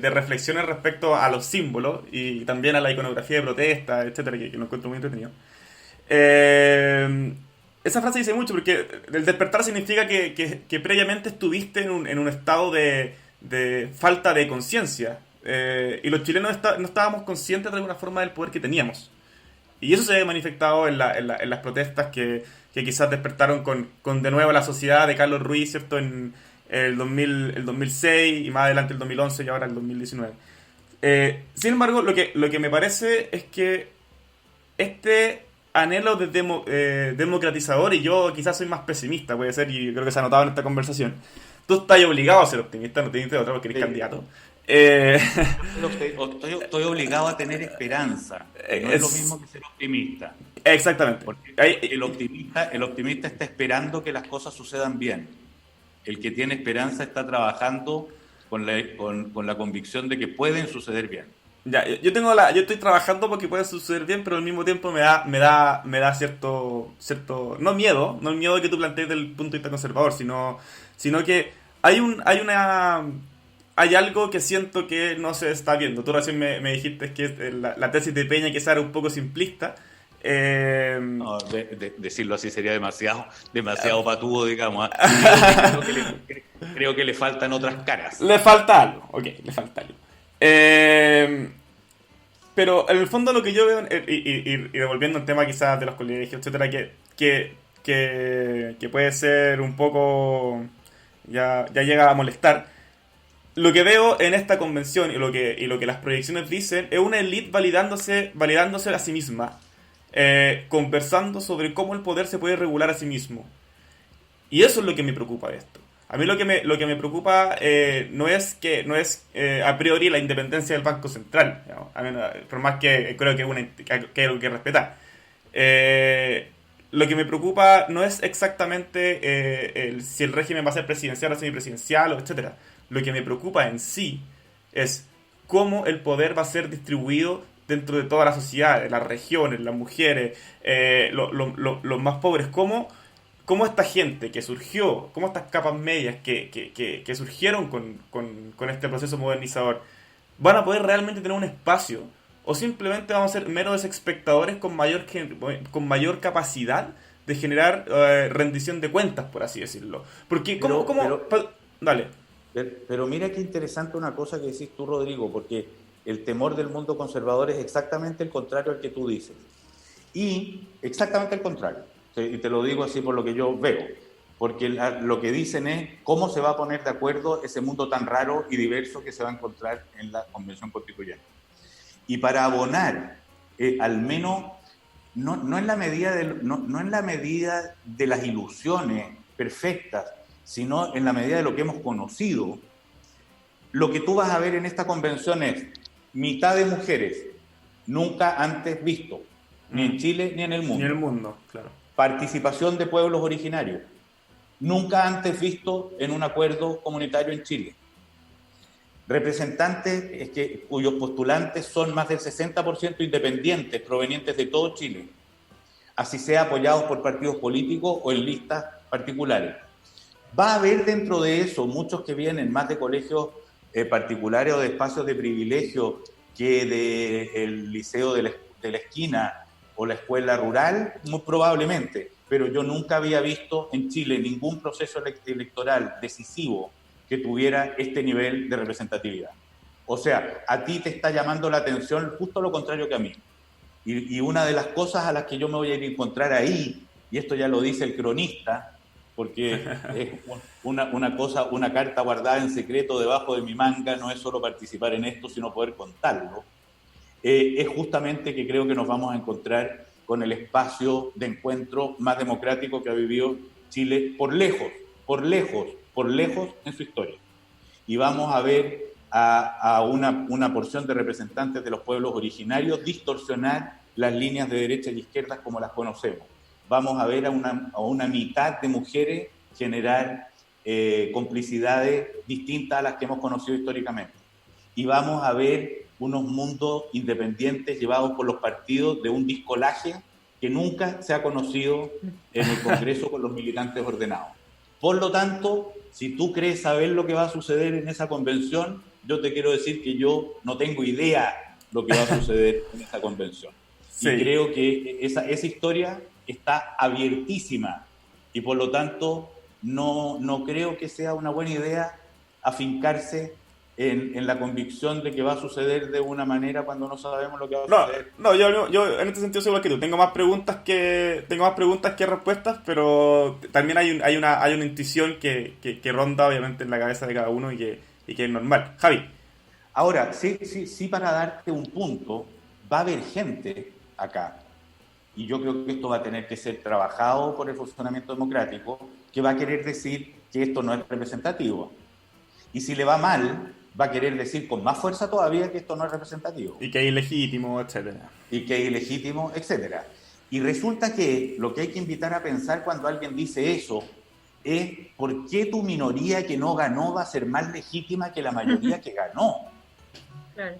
reflexiones respecto a los símbolos y también a la iconografía de protesta, etcétera, que lo encuentro muy entretenido. Eh, Esa frase dice mucho porque el despertar significa que previamente estuviste en un estado de falta de conciencia. Y los chilenos no estábamos conscientes de alguna forma del poder que teníamos. Y eso se ve manifestado en las protestas que quizás despertaron con de nuevo la sociedad de Carlos Ruiz, ¿cierto? En el 2006 y más adelante el 2011 y ahora el 2019. Sin embargo, lo que me parece es que este anhelo democratizador, y yo quizás soy más pesimista, puede ser, y creo que se ha notado en esta conversación, tú estás obligado a ser optimista, no tienes otra porque eres Sí. candidato. Eh, Estoy obligado a tener esperanza, que no es lo mismo que ser optimista, Exactamente. porque Ahí- el optimista está esperando que las cosas sucedan bien. El que tiene esperanza está trabajando con la convicción de que pueden suceder bien. Ya, yo estoy trabajando porque puede suceder bien, pero al mismo tiempo me da cierto, no miedo, no el miedo que tú plantees del punto de vista conservador, sino que hay algo que siento que no se está viendo. Tú recién me dijiste que la tesis de Peña quizá era un poco simplista. No, decirlo así sería demasiado patudo, digamos. ¿Ah? Creo que le faltan otras caras. Le falta algo, ok, le falta algo. Pero en el fondo lo que yo veo, y devolviendo el tema quizás de los colegios, etcétera, que puede ser un poco, ya llega a molestar, lo que veo en esta convención y lo que las proyecciones dicen es una élite validándose a sí misma, conversando sobre cómo el poder se puede regular a sí mismo. Y eso es lo que me preocupa de esto. A mí lo que me preocupa no es a priori la independencia del Banco Central, digamos. A mí, por más que creo que es algo que respetar. Lo que me preocupa no es exactamente si el régimen va a ser presidencial o semipresidencial, etcétera. Lo que me preocupa en sí es cómo el poder va a ser distribuido dentro de toda la sociedad, las regiones, las mujeres, los más pobres, cómo esta gente que surgió, cómo estas capas medias que surgieron con este proceso modernizador, van a poder realmente tener un espacio, o simplemente vamos a ser meros espectadores con mayor capacidad de generar rendición de cuentas, por así decirlo. Porque, dale. Pero mira qué interesante una cosa que decís tú, Rodrigo, porque el temor del mundo conservador es exactamente el contrario al que tú dices. Y exactamente el contrario. Y te lo digo así por lo que yo veo. Porque lo que dicen es cómo se va a poner de acuerdo ese mundo tan raro y diverso que se va a encontrar en la Convención Constituyente. Y para abonar, al menos, no en la medida no en la medida de las ilusiones perfectas, sino en la medida de lo que hemos conocido, lo que tú vas a ver en esta convención es mitad de mujeres, nunca antes visto, ni en Chile ni en el mundo. Ni el mundo, claro. Participación de pueblos originarios, nunca antes visto en un acuerdo comunitario en Chile. Representantes cuyos postulantes son más del 60% independientes, provenientes de todo Chile, así sea apoyados por partidos políticos o en listas particulares. Va a haber dentro de eso muchos que vienen más de colegios particulares o de espacios de privilegio que del liceo de la esquina o la escuela rural, muy probablemente, pero yo nunca había visto en Chile ningún proceso electoral decisivo que tuviera este nivel de representatividad. O sea, a ti te está llamando la atención justo lo contrario que a mí. Y una de las cosas a las que yo me voy a ir a encontrar ahí, y esto ya lo dice el cronista, porque es una cosa, una carta guardada en secreto debajo de mi manga, no es solo participar en esto, sino poder contarlo, es justamente que creo que nos vamos a encontrar con el espacio de encuentro más democrático que ha vivido Chile por lejos en su historia. Y vamos a ver a una porción de representantes de los pueblos originarios distorsionar las líneas de derecha y izquierda como las conocemos. Vamos a ver a una mitad de mujeres generar complicidades distintas a las que hemos conocido históricamente. Y vamos a ver unos mundos independientes llevados por los partidos de un discolaje que nunca se ha conocido en el Congreso con los militantes ordenados. Por lo tanto, si tú crees saber lo que va a suceder en esa convención, yo te quiero decir que yo no tengo idea lo que va a suceder en esa convención. Sí. Y creo que esa historia está abiertísima y por lo tanto no creo que sea una buena idea afincarse en la convicción de que va a suceder de una manera cuando no sabemos lo que va a suceder. No, yo en este sentido soy igual que tú. Tengo más preguntas que respuestas, pero también hay una intuición que ronda obviamente en la cabeza de cada uno y que es normal. Javi. Ahora, sí, para darte un punto, va a haber gente acá, y yo creo que esto va a tener que ser trabajado por el funcionamiento democrático, que va a querer decir que esto no es representativo. Y si le va mal, va a querer decir con más fuerza todavía que esto no es representativo. Y que es ilegítimo, etcétera. Y resulta que lo que hay que invitar a pensar cuando alguien dice eso es ¿por qué tu minoría que no ganó va a ser más legítima que la mayoría que ganó? Claro.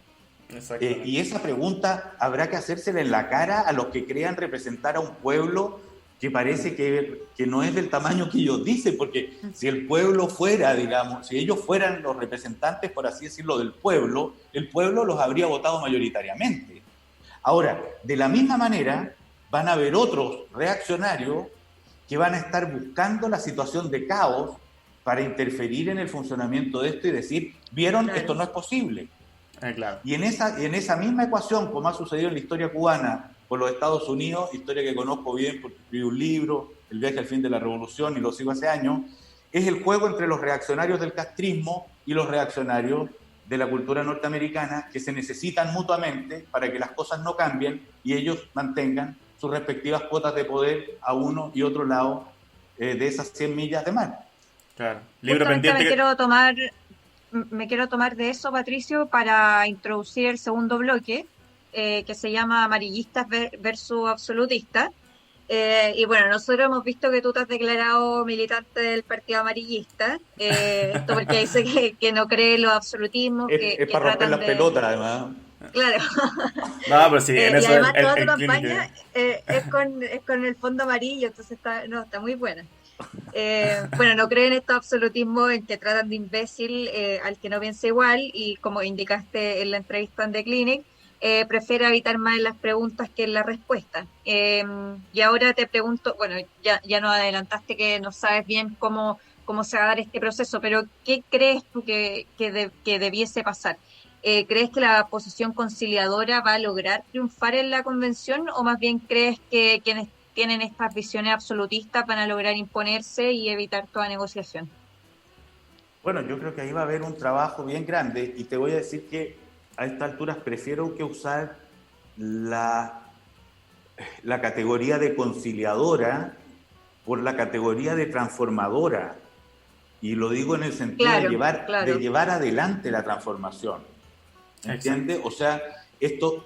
Y esa pregunta habrá que hacérsela en la cara a los que crean representar a un pueblo que parece que no es del tamaño que ellos dicen, porque si el pueblo fuera, digamos, si ellos fueran los representantes, por así decirlo, del pueblo, el pueblo los habría votado mayoritariamente. Ahora, de la misma manera, van a haber otros reaccionarios que van a estar buscando la situación de caos para interferir en el funcionamiento de esto y decir, ¿vieron? Claro. Esto no es posible. Claro. Y en esa misma ecuación, como ha sucedido en la historia cubana por los Estados Unidos, historia que conozco bien porque escribí un libro, El viaje al fin de la revolución, y lo sigo hace años, es el juego entre los reaccionarios del castrismo y los reaccionarios de la cultura norteamericana, que se necesitan mutuamente para que las cosas no cambien y ellos mantengan sus respectivas cuotas de poder a uno y otro lado de esas 100 millas de mar. Claro. Libro pendiente. Me quiero tomar de eso, Patricio, para introducir el segundo bloque, que se llama Amarillistas versus Absolutistas. Y bueno, nosotros hemos visto que tú te has declarado militante del Partido Amarillista, esto porque dice que no cree en los absolutismos. Es para romper las pelotas, además. Claro. No, pero sí, en eso y además toda tu campaña es con el fondo amarillo, entonces está muy buena. Bueno, no creen estos absolutismos en que tratan de imbécil al que no piensa igual, y como indicaste en la entrevista en The Clinic, prefiere evitar más en las preguntas que en las respuestas. Y ahora te pregunto, bueno, ya nos adelantaste que no sabes bien cómo se va a dar este proceso, pero ¿qué crees tú que debiese pasar? ¿Crees que la posición conciliadora va a lograr triunfar en la convención, o más bien crees que quienes tienen estas visiones absolutistas van a lograr imponerse y evitar toda negociación? Bueno, yo creo que ahí va a haber un trabajo bien grande, y te voy a decir que a estas alturas prefiero que usar la categoría de conciliadora por la categoría de transformadora, y lo digo en el sentido de llevar adelante la transformación, ¿entiendes? O sea, esto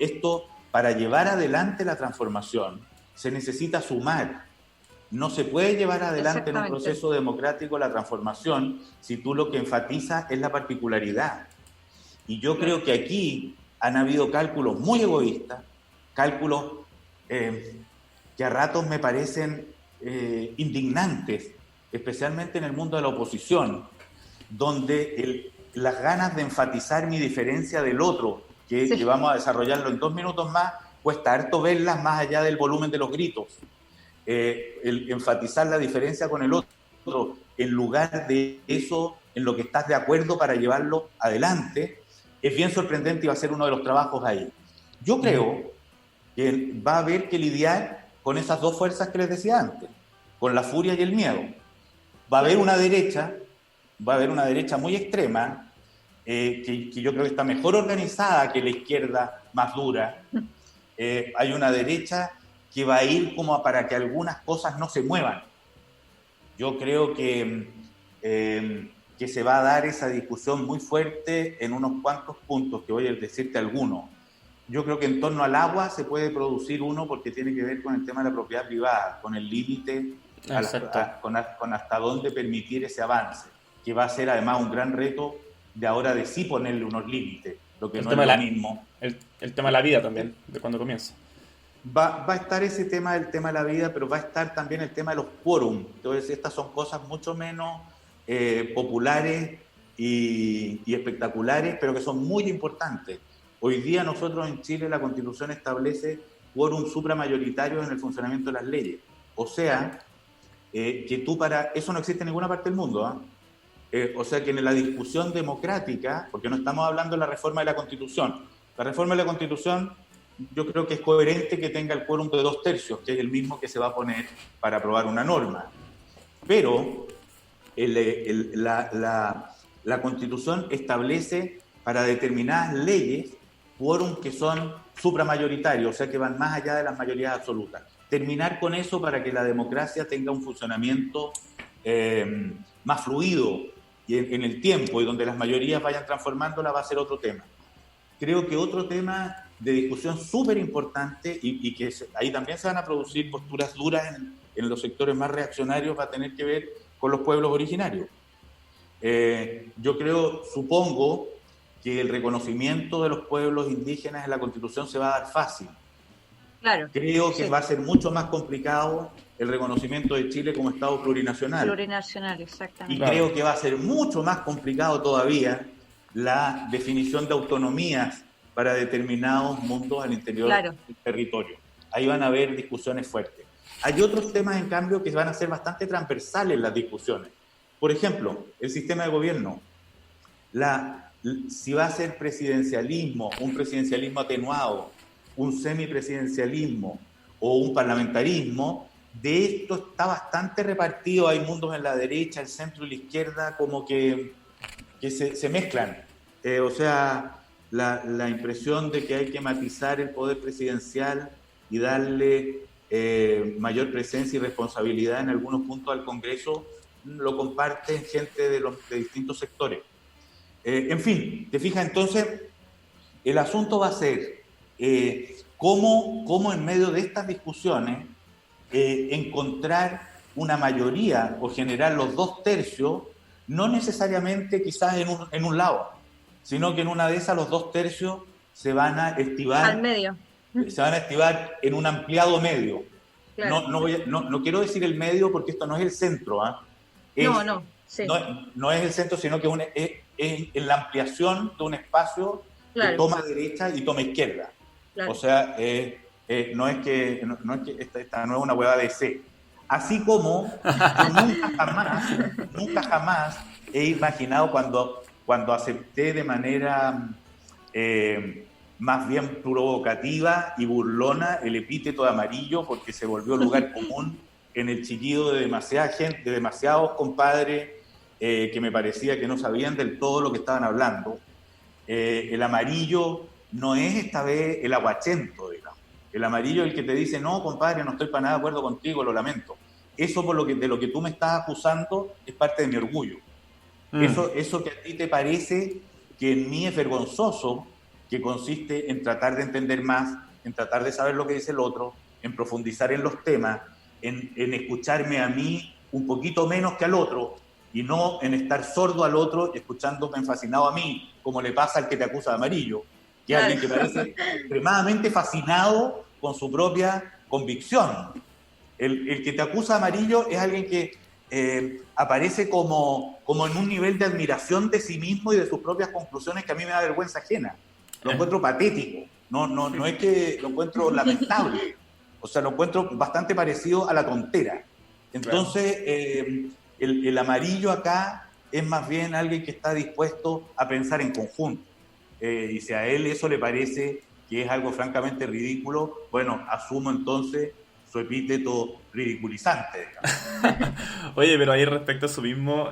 para llevar adelante la transformación se necesita sumar. No se puede llevar adelante en un proceso democrático la transformación si tú lo que enfatizas es la particularidad. Y yo creo que aquí han habido cálculos muy egoístas, cálculos que a ratos me parecen indignantes, especialmente en el mundo de la oposición, donde las ganas de enfatizar mi diferencia del otro, que vamos a desarrollarlo en 2 minutos más, cuesta harto verlas más allá del volumen de los gritos. El enfatizar la diferencia con el otro, en lugar de eso en lo que estás de acuerdo para llevarlo adelante, es bien sorprendente y va a ser uno de los trabajos ahí. Yo creo que va a haber que lidiar con esas dos fuerzas que les decía antes, con la furia y el miedo. Va a haber una derecha muy extrema, que yo creo que está mejor organizada que la izquierda más dura. Hay una derecha que va a ir como para que algunas cosas no se muevan. Yo creo que se va a dar esa discusión muy fuerte en unos cuantos puntos, que voy a decirte algunos. Yo creo que en torno al agua se puede producir uno porque tiene que ver con el tema de la propiedad privada, con el límite, con hasta dónde permitir ese avance, que va a ser además un gran reto de ahora de sí ponerle unos límites, lo que no es lo mismo. El tema de la vida también, de cuando comienza. Va a estar ese tema del tema de la vida, pero va a estar también el tema de los quórum. Entonces, estas son cosas mucho menos populares y espectaculares, pero que son muy importantes. Hoy día nosotros en Chile la Constitución establece quórum supramayoritario en el funcionamiento de las leyes. O sea, que tú eso no existe en ninguna parte del mundo, o sea que en la discusión democrática, porque no estamos hablando de la reforma de la Constitución, la reforma de la Constitución yo creo que es coherente que tenga el quórum de 2/3, que es el mismo que se va a poner para aprobar una norma. Pero la Constitución establece para determinadas leyes quórum que son supramayoritarios, o sea que van más allá de las mayorías absolutas. Terminar con eso para que la democracia tenga un funcionamiento más fluido y en el tiempo, y donde las mayorías vayan transformándola, va a ser otro tema. Creo que otro tema de discusión súper importante y que ahí también se van a producir posturas duras en los sectores más reaccionarios, va a tener que ver con los pueblos originarios. Yo supongo que el reconocimiento de los pueblos indígenas en la Constitución se va a dar fácil. Claro. Creo que va a ser mucho más complicado el reconocimiento de Chile como Estado plurinacional. Plurinacional, exactamente. Y creo que va a ser mucho más complicado todavía la definición de autonomías para determinados mundos al interior del territorio. Ahí van a haber discusiones fuertes. Hay otros temas, en cambio, que van a ser bastante transversales las discusiones. Por ejemplo, el sistema de gobierno. Si va a ser presidencialismo, un presidencialismo atenuado, un semipresidencialismo o un parlamentarismo, de esto está bastante repartido. Hay mundos en la derecha, el centro y la izquierda como que se mezclan. O sea, la impresión de que hay que matizar el poder presidencial y darle mayor presencia y responsabilidad en algunos puntos al Congreso, lo comparten gente de distintos sectores. En fin, te fijas, entonces, el asunto va a ser cómo en medio de estas discusiones encontrar una mayoría o generar los 2/3, no necesariamente quizás en un lado, sino que en una de esas los 2/3 se van a estivar al medio. Se van a estivar en un ampliado medio. Claro. No quiero decir el medio porque esto no es el centro. Sí. No es el centro, sino que es la ampliación de un espacio que toma derecha y toma izquierda. Claro. O sea, no es que esta no es una huevada de C. Así como yo nunca jamás he imaginado cuando acepté de manera más bien provocativa y burlona el epíteto de amarillo, porque se volvió lugar común en el chiquillo de demasiada gente, de demasiados compadres que me parecía que no sabían del todo lo que estaban hablando. El amarillo no es esta vez el aguachento, digamos. El amarillo es el que te dice, no, compadre, no estoy para nada de acuerdo contigo, lo lamento. Eso de lo que tú me estás acusando es parte de mi orgullo. Eso que a ti te parece que en mí es vergonzoso, que consiste en tratar de entender más, en tratar de saber lo que dice el otro, en profundizar en los temas, en escucharme a mí un poquito menos que al otro, y no en estar sordo al otro y escuchándome fascinado a mí, como le pasa al que te acusa de amarillo, que es alguien que parece extremadamente fascinado con su propia convicción. El que te acusa de amarillo es alguien que aparece como en un nivel de admiración de sí mismo y de sus propias conclusiones que a mí me da vergüenza ajena. Lo encuentro patético, no es que lo encuentro lamentable, o sea, lo encuentro bastante parecido a la tontera. Entonces, el amarillo acá es más bien alguien que está dispuesto a pensar en conjunto. Y si a él eso le parece que es algo francamente ridículo, bueno, asumo entonces su epíteto ridiculizante, digamos. Oye, pero ahí respecto a eso mismo,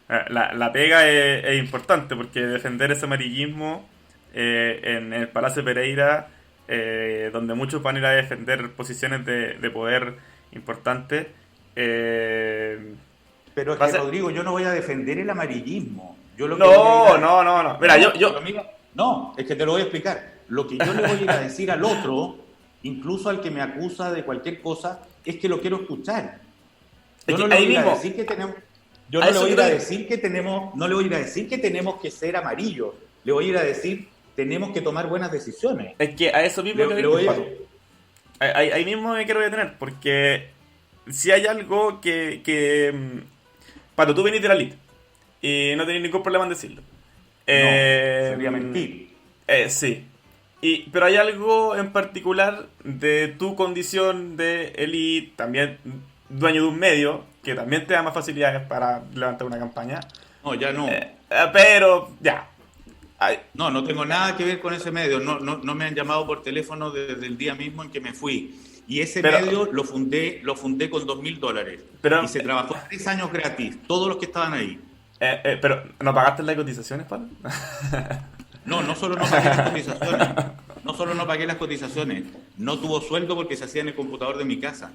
la pega es importante porque defender ese amarillismo en el Palacio Pereira, donde muchos van a ir a defender posiciones de poder importantes, Pero es va a que, ser... Rodrigo, yo no voy a defender el amarillismo. Yo lo que voy a ir No, a... no, no, no. Mira, No, yo... pero amiga, no, es que te lo voy a explicar. Lo que yo le voy a ir a decir al otro, incluso al que me acusa de cualquier cosa, es que lo quiero escuchar. Es Yo que no le ahí voy a ir a mismo... decir que tenemos, yo A no le eso voy a ir a quiero... decir que tenemos, no le voy a ir a decir que tenemos que ser amarillos. Le voy a ir a decir tenemos que tomar buenas decisiones. Es que a eso mismo quiero Le ir, voy a, Pato. Ahí mismo me quiero detener, porque si hay algo Pato, tú venís de la elite y no tenés ningún problema en decirlo. no, Eh, sería mentir. sí. Pero hay algo en particular de tu condición de elite, también dueño de un medio, que también te da más facilidades para levantar una campaña. No, ya no. Pero, ya. Ay, No, no tengo nada que ver con ese medio. No, no, no me han llamado por teléfono desde el día mismo en que me fui. Y ese pero, medio lo fundé con $2.000. pero, Y se trabajó 3 años gratis, todos los que estaban ahí. pero, ¿no pagaste las cotizaciones, Pato? No, no solo no pagué las cotizaciones, no solo no pagué las cotizaciones, no tuvo sueldo porque se hacía en el computador de mi casa.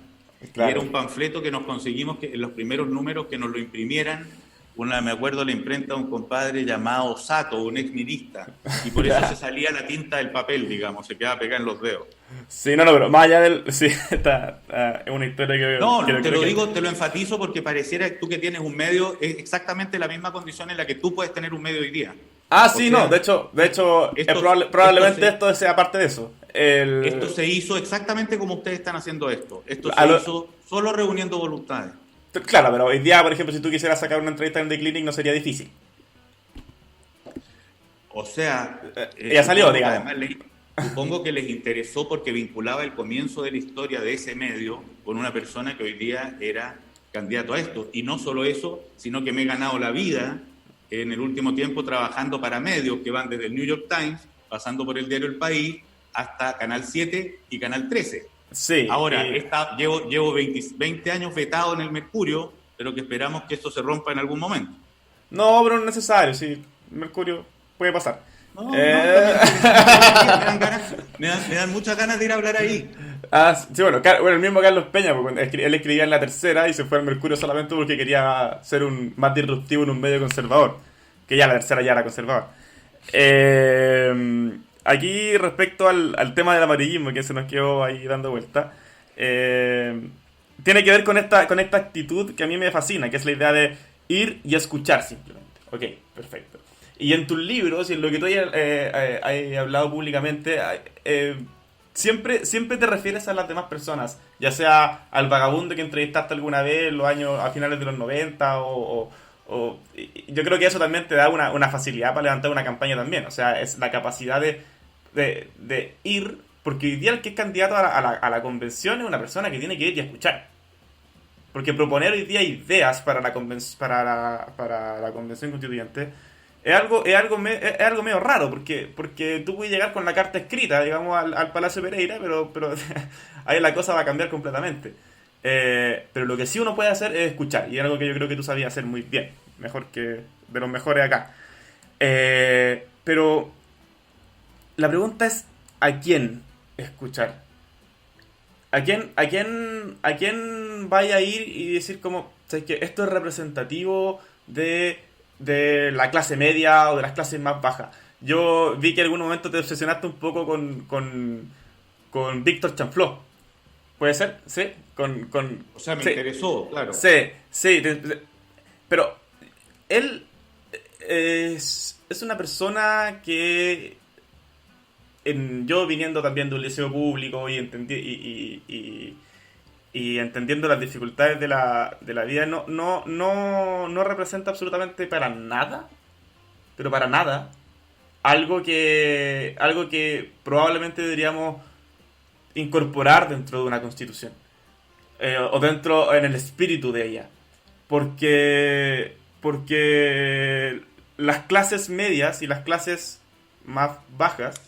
Claro. Y era un panfleto que nos conseguimos que en los primeros números que nos lo imprimieran. Me acuerdo la imprenta de un compadre llamado Sato, un exmirista, y por eso se salía la tinta del papel, digamos, se quedaba pegada en los dedos. Sí, no, pero más allá del... Sí, es una historia No, que te creo lo que... digo, te lo enfatizo porque pareciera que tú que tienes un medio es exactamente la misma condición en la que tú puedes tener un medio hoy día. Ah, O sí, sea, no, de hecho probablemente esto sea parte de eso. Esto se hizo exactamente como ustedes están haciendo esto. Esto se hizo solo reuniendo voluntades. Claro, pero hoy día, por ejemplo, si tú quisieras sacar una entrevista en The Clinic no sería difícil. O sea, ya salió, digamos. Supongo que les interesó porque vinculaba el comienzo de la historia de ese medio con una persona que hoy día era candidato a esto. Y no solo eso, sino que me he ganado la vida en el último tiempo trabajando para medios que van desde el New York Times, pasando por el diario El País, hasta Canal 7 y Canal 13. Sí. Ahora, llevo 20 años vetado en el Mercurio, pero que esperamos que esto se rompa en algún momento. No, pero no es necesario, sí. Mercurio puede pasar. No, me dan muchas ganas de ir a hablar ahí. Ah, sí, bueno, el mismo Carlos Peña, porque él escribía en La Tercera y se fue al Mercurio solamente porque quería ser más disruptivo en un medio conservador, que ya La Tercera ya era conservador. Aquí respecto al tema del amarillismo que se nos quedó ahí dando vuelta, tiene que ver con esta actitud que a mí me fascina, que es la idea de ir y escuchar simplemente. Ok, perfecto. Y en tus libros y en lo que tú hayas hablado públicamente, siempre te refieres a las demás personas, ya sea al vagabundo que entrevistaste alguna vez a finales de los 90 yo creo que eso también te da una facilidad para levantar una campaña también. O sea, es la capacidad de ir, porque hoy día el que es candidato a la convención es una persona que tiene que ir y escuchar. Porque proponer hoy día ideas para la convención constituyente es algo medio raro, porque tú puedes llegar con la carta escrita, digamos, al Palacio Pereira, pero ahí la cosa va a cambiar completamente. Pero lo que sí uno puede hacer es escuchar, y es algo que yo creo que tú sabías hacer muy bien, mejor que de los mejores acá. Pero la pregunta es, ¿a quién escuchar? ¿A quién vaya a ir y decir como, ¿sabes qué? Esto es representativo de la clase media o de las clases más bajas? Yo vi que en algún momento te obsesionaste un poco con Víctor Chanfló. ¿Puede ser? ¿Sí? O sea, me sí. interesó, claro. Sí. Pero él es una persona que... yo viniendo también de un liceo público y entendiendo las dificultades de la vida, no representa absolutamente para nada, pero para nada, algo que probablemente deberíamos incorporar dentro de una constitución, o dentro en el espíritu de ella, porque las clases medias y las clases más bajas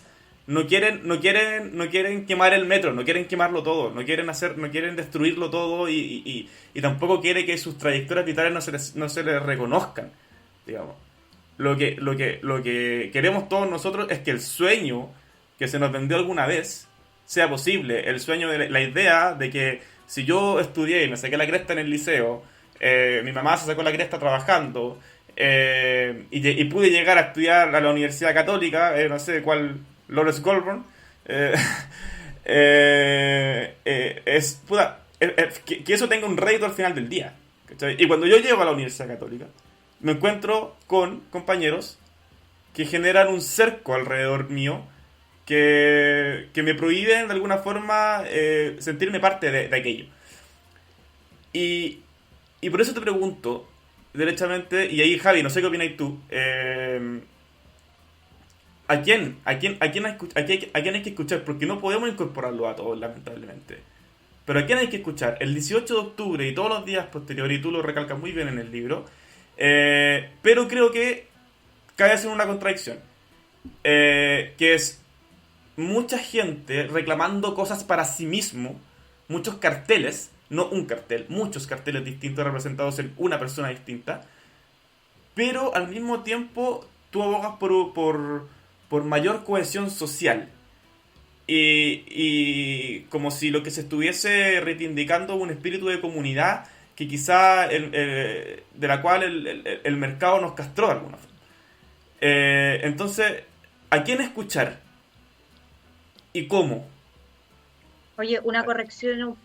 no quieren quemar el metro, no quieren quemarlo todo, no quieren destruirlo todo y tampoco quiere que sus trayectorias vitales no se les reconozcan, digamos. Lo que queremos todos nosotros es que el sueño que se nos vendió alguna vez sea posible. El sueño de la idea de que si yo estudié y me saqué la cresta en el liceo, mi mamá se sacó la cresta trabajando, y pude llegar a estudiar a la Universidad Católica, no sé cuál, Lawrence Goldborn, que eso tenga un rédito al final del día, ¿cachai? Y cuando yo llego a la Universidad Católica, me encuentro con compañeros que generan un cerco alrededor mío que me prohíben de alguna forma sentirme parte de aquello. Y por eso te pregunto, derechamente, y ahí Javi, no sé qué opinas tú, ¿a quién hay que escuchar? Porque no podemos incorporarlo a todos, lamentablemente. Pero ¿a quién hay que escuchar? El 18 de octubre y todos los días posteriores, y tú lo recalcas muy bien en el libro, pero creo que cae en una contradicción, que es mucha gente reclamando cosas para sí mismo, muchos carteles, no un cartel, muchos carteles distintos representados en una persona distinta, pero al mismo tiempo tú abogas por mayor cohesión social. Y como si lo que se estuviese reivindicando un espíritu de comunidad que quizá de la cual el mercado nos castró de alguna forma. Entonces, ¿a quién escuchar? ¿Y cómo? Oye, una corrección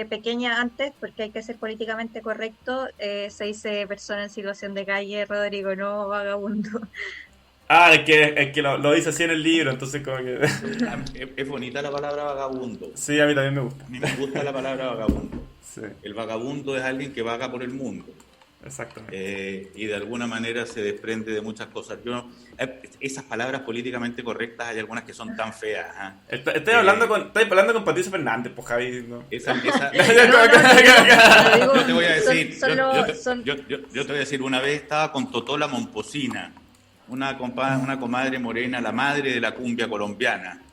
pequeña antes, porque hay que ser políticamente correcto. Se dice persona en situación de calle, Rodrigo, no vagabundo. Es que lo dice así en el libro, entonces como que... Es bonita la palabra vagabundo. Sí, a mí también me gusta. A mí me gusta la palabra vagabundo. Sí, El vagabundo es alguien que vaga por el mundo. exactamente. Y de alguna manera se desprende de muchas cosas. Esas palabras políticamente correctas hay algunas que son tan feas. ¿Eh? Estoy hablando con Patricio Fernández, pues Javi, ¿no? Yo te voy a decir, yo te voy a decir, una vez estaba con Totola Momposina, una comadre morena, la madre de la cumbia colombiana.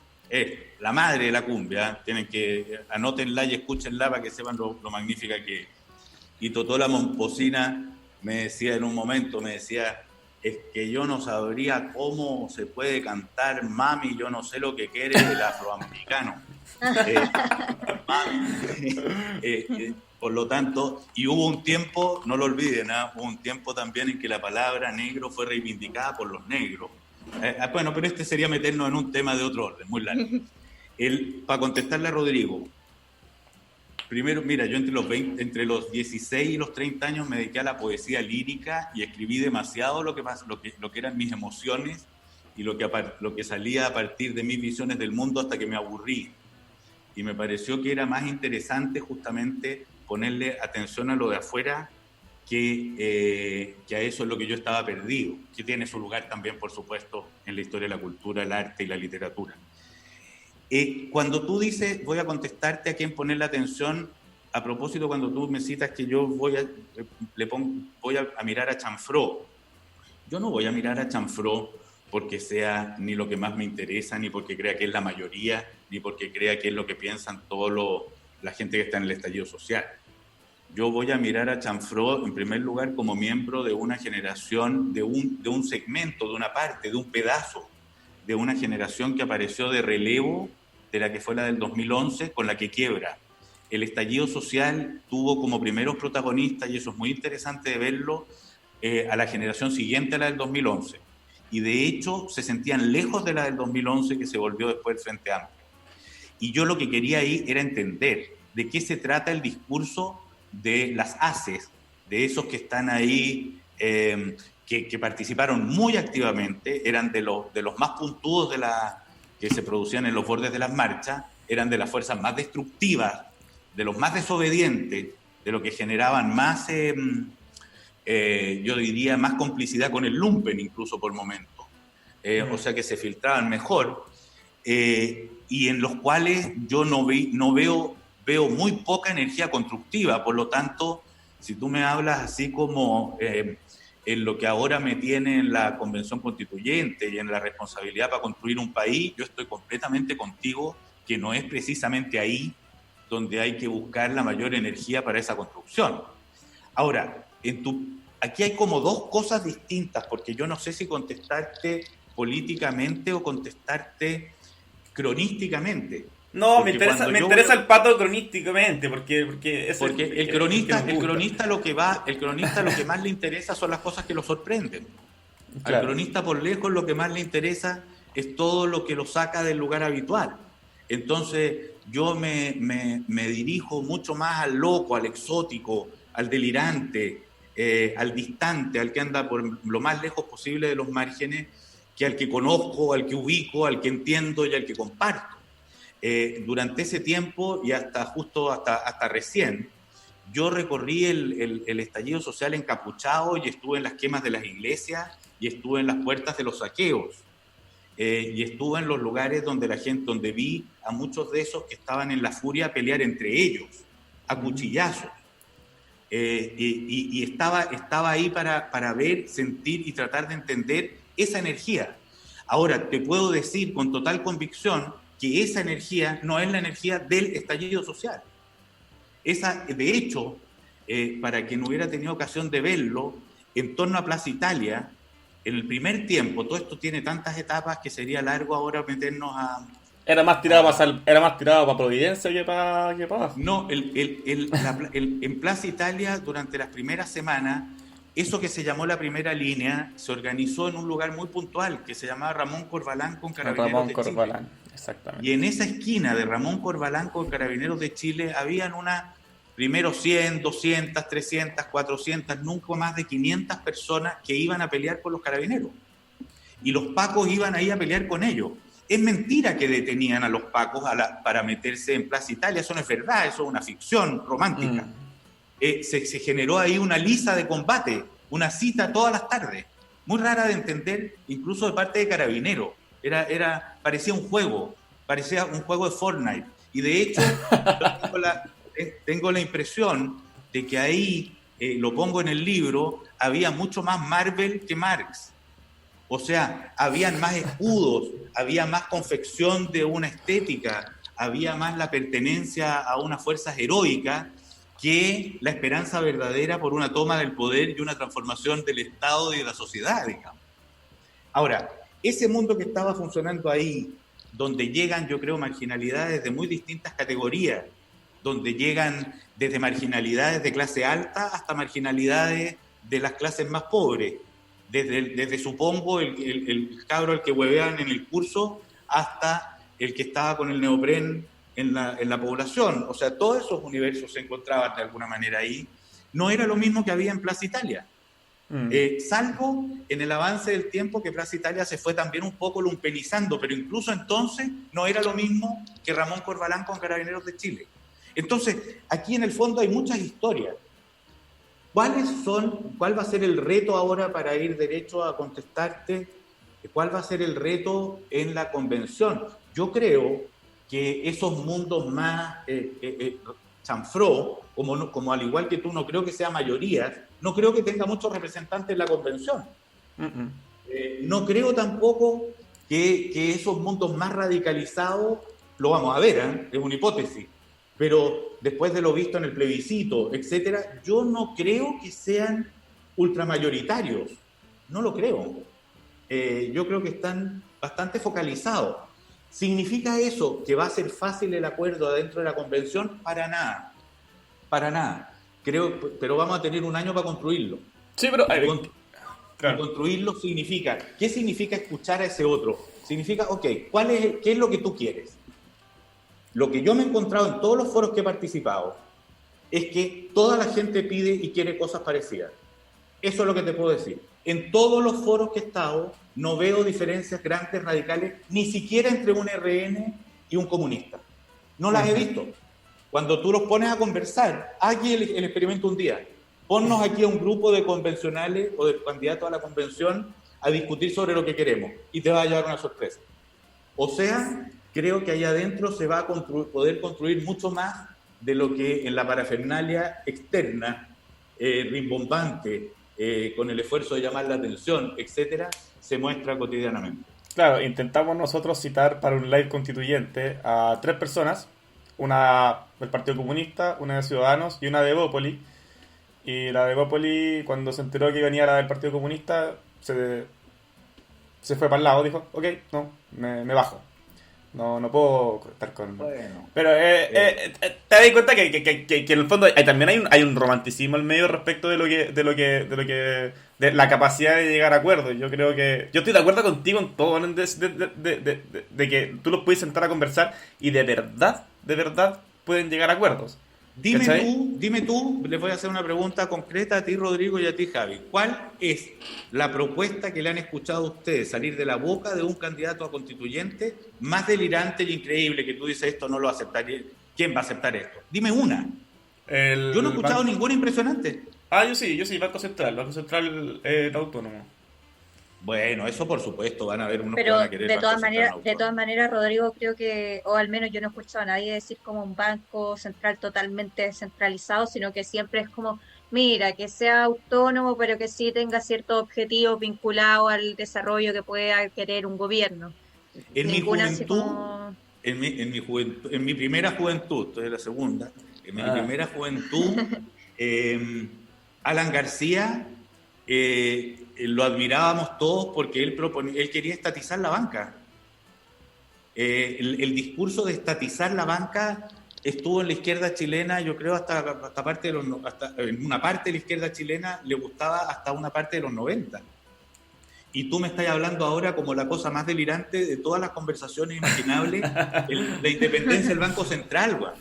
La madre de la cumbia, tienen que anótenla y escúchenla para que sepan lo magnífica que es. Y Totola Momposina me decía en un momento, es que yo no sabría cómo se puede cantar Mami, yo no sé lo que quiere el afroamericano. Por lo tanto, y hubo un tiempo, no lo olviden, hubo un tiempo también en que la palabra negro fue reivindicada por los negros. Bueno, pero este sería meternos en un tema de otro orden, muy largo. Para contestarle a Rodrigo, primero, mira, yo entre los 16 y los 30 años me dediqué a la poesía lírica y escribí demasiado lo que eran mis emociones y lo que salía a partir de mis visiones del mundo hasta que me aburrí. Y me pareció que era más interesante justamente ponerle atención a lo de afuera que a eso es lo que yo estaba perdido, que tiene su lugar también, por supuesto, en la historia de la cultura, el arte y la literatura. Cuando tú dices, voy a contestarte a quién ponerle atención, a propósito, cuando tú me citas que yo voy a mirar a Chanfró, yo no voy a mirar a Chanfró porque sea ni lo que más me interesa, ni porque crea que es la mayoría, ni porque crea que es lo que piensan la gente que está en el estallido social. Yo voy a mirar a Chanfró, en primer lugar, como miembro de una generación, de un segmento, de una parte, de un pedazo, de una generación que apareció de relevo de la que fue la del 2011, con la que quiebra. El estallido social tuvo como primeros protagonistas, y eso es muy interesante de verlo, a la generación siguiente a la del 2011. Y de hecho se sentían lejos de la del 2011, que se volvió después el Frente Amplio. Y yo lo que quería ahí era entender de qué se trata el discurso de las ACES, de esos que están ahí, que participaron muy activamente, eran de los más puntudos que se producían en los bordes de las marchas, eran de las fuerzas más destructivas, de los más desobedientes, de los que generaban más, yo diría, más complicidad con el lumpen incluso por momentos, o sea que se filtraban mejor, y en los cuales yo veo muy poca energía constructiva. Por lo tanto, si tú me hablas así como en lo que ahora me tiene en la Convención Constituyente y en la responsabilidad para construir un país, yo estoy completamente contigo que no es precisamente ahí donde hay que buscar la mayor energía para esa construcción. Ahora, aquí hay como dos cosas distintas, porque yo no sé si contestarte políticamente o contestarte cronísticamente. No, me interesa el Pato cronísticamente, porque el cronista lo que más le interesa son las cosas que lo sorprenden. Claro. Al cronista por lejos lo que más le interesa es todo lo que lo saca del lugar habitual. Entonces yo me dirijo mucho más al loco, al exótico, al delirante, al distante, al que anda por lo más lejos posible de los márgenes, que al que conozco, al que ubico, al que entiendo y al que comparto. Durante ese tiempo y hasta recién, yo recorrí el estallido social encapuchado y estuve en las quemas de las iglesias y estuve en las puertas de los saqueos y estuve en los lugares donde vi a muchos de esos que estaban en la furia a pelear entre ellos, a cuchillazos. Y estaba ahí para ver, sentir y tratar de entender esa energía. Ahora, te puedo decir con total convicción que esa energía no es la energía del estallido social. De hecho, para quien hubiera tenido ocasión de verlo, en torno a Plaza Italia, en el primer tiempo, todo esto tiene tantas etapas que sería largo ahora meternos a... Era más tirado para Providencia que para abajo. No, en Plaza Italia, durante las primeras semanas, eso que se llamó la primera línea se organizó en un lugar muy puntual que se llamaba Ramón Corbalán con Carabineros de Chile. Exactamente. Y en esa esquina de Ramón Corbalán con Carabineros de Chile habían primero 100, 200, 300, 400, nunca más de 500 personas que iban a pelear por los carabineros. Y los pacos iban ahí a pelear con ellos. Es mentira que detenían a los pacos para meterse en Plaza Italia, eso no es verdad, eso es una ficción romántica. Se generó ahí una lisa de combate, una cita todas las tardes, muy rara de entender, incluso de parte de Carabineros. Parecía un juego de Fortnite. Y de hecho, tengo la impresión de que ahí, lo pongo en el libro, había mucho más Marvel que Marx. O sea, habían más escudos, había más confección de una estética, había más la pertenencia a unas fuerzas heroicas que la esperanza verdadera por una toma del poder y una transformación del Estado y de la sociedad, digamos. Ahora, ese mundo que estaba funcionando ahí, donde llegan, yo creo, marginalidades de muy distintas categorías, donde llegan desde marginalidades de clase alta hasta marginalidades de las clases más pobres, desde supongo, el cabro al que huevean en el curso hasta el que estaba con el neopren en la población. O sea, todos esos universos se encontraban de alguna manera ahí. No era lo mismo que había en Plaza Italia. Salvo en el avance del tiempo que Plaza Italia se fue también un poco lumpenizando, pero incluso entonces no era lo mismo que Ramón Corbalán con Carabineros de Chile. Entonces, aquí en el fondo hay muchas historias. ¿Cuál va a ser el reto ahora para ir derecho a contestarte? ¿Cuál va a ser el reto en la convención? Yo creo que esos mundos más chanfró, como al igual que tú, no creo que sea mayoría, no creo que tenga muchos representantes en la convención. No creo tampoco que esos mundos más radicalizados, lo vamos a ver, es una hipótesis, pero después de lo visto en el plebiscito, etcétera, yo no creo que sean ultramayoritarios, no lo creo. Yo creo que están bastante focalizados. ¿Significa eso que va a ser fácil el acuerdo adentro de la convención? Para nada. Creo, pero vamos a tener un año para construirlo. Sí, pero... claro. Construirlo significa... ¿Qué significa escuchar a ese otro? Significa, ¿qué es lo que tú quieres? Lo que yo me he encontrado en todos los foros que he participado es que toda la gente pide y quiere cosas parecidas. Eso es lo que te puedo decir. En todos los foros que he estado no veo diferencias grandes, radicales, ni siquiera entre un RN y un comunista. No las he visto. Cuando tú los pones a conversar, aquí el experimento un día, ponnos aquí a un grupo de convencionales o de candidatos a la convención a discutir sobre lo que queremos y te va a llevar una sorpresa. O sea, creo que allá adentro se va a poder construir mucho más de lo que en la parafernalia externa, rimbombante, con el esfuerzo de llamar la atención, etcétera, se muestra cotidianamente. Claro, intentamos nosotros citar para un live constituyente a 3 personas, una del Partido Comunista, una de Ciudadanos y una de Evópoli. Y la de Evópoli, cuando se enteró que venía la del Partido Comunista, se fue para el lado, dijo, ok, no, me bajo. No puedo estar con... Bueno, Pero te das cuenta que en el fondo también hay un romanticismo al medio respecto de la capacidad de llegar a acuerdos. Yo creo que... Yo estoy de acuerdo contigo en todo, ¿no? de que tú los puedes sentar a conversar y de verdad pueden llegar a acuerdos. Dime tú, les voy a hacer una pregunta concreta a ti, Rodrigo, y a ti, Javi. ¿Cuál es la propuesta que le han escuchado a ustedes salir de la boca de un candidato a constituyente más delirante y increíble que tú dices esto no lo aceptaría? ¿Quién va a aceptar esto? Dime una. Yo no he escuchado ninguna impresionante. Yo sí, Banco Central autónomo. Bueno, eso por supuesto, van a haber unos que Pero van a querer de Banco Central de todas autónomo. maneras, Rodrigo, creo que, o al menos yo no he escuchado a nadie decir como un banco central totalmente descentralizado, sino que siempre es como, mira, que sea autónomo, pero que sí tenga ciertos objetivos vinculados al desarrollo que pueda querer un gobierno. En mi Ninguna así juventud, como... en mi primera juventud, estoy en la segunda, en mi primera juventud, Alan García lo admirábamos todos porque él quería estatizar la banca. El discurso de estatizar la banca estuvo en la izquierda chilena, yo creo, hasta parte de hasta en una parte de la izquierda chilena le gustaba hasta una parte de los 90. Y tú me estás hablando ahora como la cosa más delirante de todas las conversaciones imaginables, la independencia del Banco Central, güey.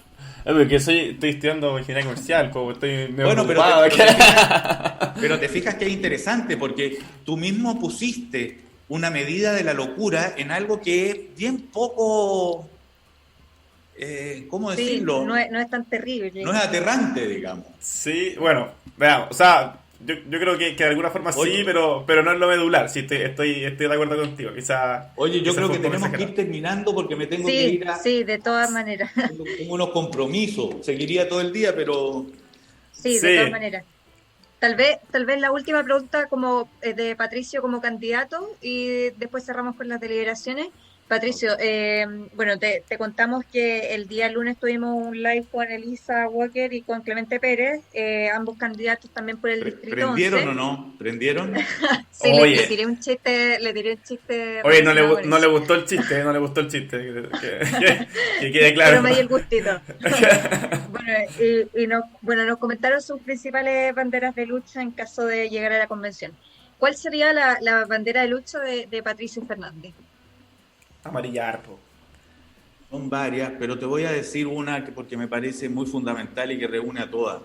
Porque estoy estudiando ingeniería comercial, como estoy medio Bueno, preocupado. pero te fijas que es interesante porque tú mismo pusiste una medida de la locura en algo que es bien poco, ¿cómo Sí, decirlo? no es tan terrible. No es aterrante, digamos. Sí, bueno, veamos, o sea, yo creo que de alguna forma Oye, sí, pero no es lo medular, sí, estoy de acuerdo contigo, Oye, yo quizá creo fue que un poco tenemos que ir exagerado. terminando porque me tengo que Sí, ir a... sí, de todas maneras. Tengo unos compromisos. Seguiría todo el día, pero... Sí, de todas Sí, maneras. Tal vez la última pregunta como de Patricio como candidato y después cerramos con las deliberaciones. Patricio, bueno, te contamos que el día lunes tuvimos un live con Elisa Walker y con Clemente Pérez, ambos candidatos también por el Distrito ¿Prendieron 11. o no? ¿Prendieron? Sí, oye, le tiré un chiste oye, relacionado con no le eso, gustó el chiste, no le gustó el chiste, que quede pero claro. me di el gustito. Bueno, bueno, nos comentaron sus principales banderas de lucha en caso de llegar a la convención. ¿Cuál sería la bandera de lucha de Patricio Fernández? Amarillar, po. Son varias, pero te voy a decir una porque me parece muy fundamental y que reúne a todas.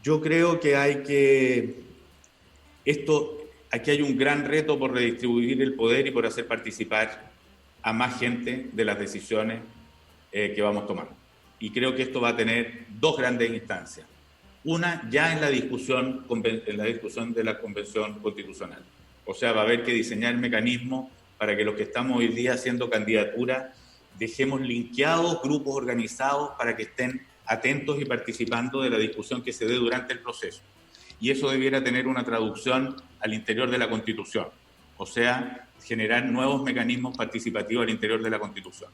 Yo creo que aquí hay un gran reto por redistribuir el poder y por hacer participar a más gente de las decisiones que vamos tomando. Y creo que esto va a tener dos grandes instancias. Una, ya en la discusión de la Convención Constitucional. O sea, va a haber que diseñar mecanismos para que los que estamos hoy día haciendo candidatura dejemos linkeados grupos organizados para que estén atentos y participando de la discusión que se dé durante el proceso. Y eso debiera tener una traducción al interior de la Constitución. O sea, generar nuevos mecanismos participativos al interior de la Constitución.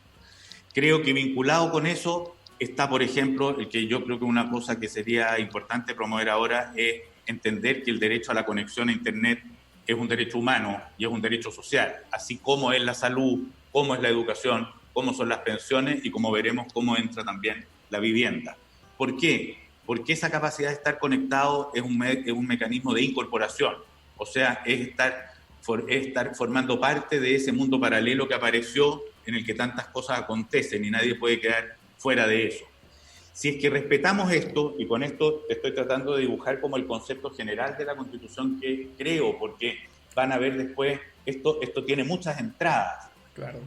Creo que vinculado con eso está, por ejemplo, el que yo creo que una cosa que sería importante promover ahora es entender que el derecho a la conexión a Internet es un derecho humano y es un derecho social, así como es la salud, como es la educación, como son las pensiones y como veremos cómo entra también la vivienda. ¿Por qué? Porque esa capacidad de estar conectado es un mecanismo de incorporación, o sea, es estar formando parte de ese mundo paralelo que apareció en el que tantas cosas acontecen y nadie puede quedar fuera de eso. Si es que respetamos esto, y con esto estoy tratando de dibujar como el concepto general de la Constitución que creo, porque van a ver después, esto tiene muchas entradas. Claro.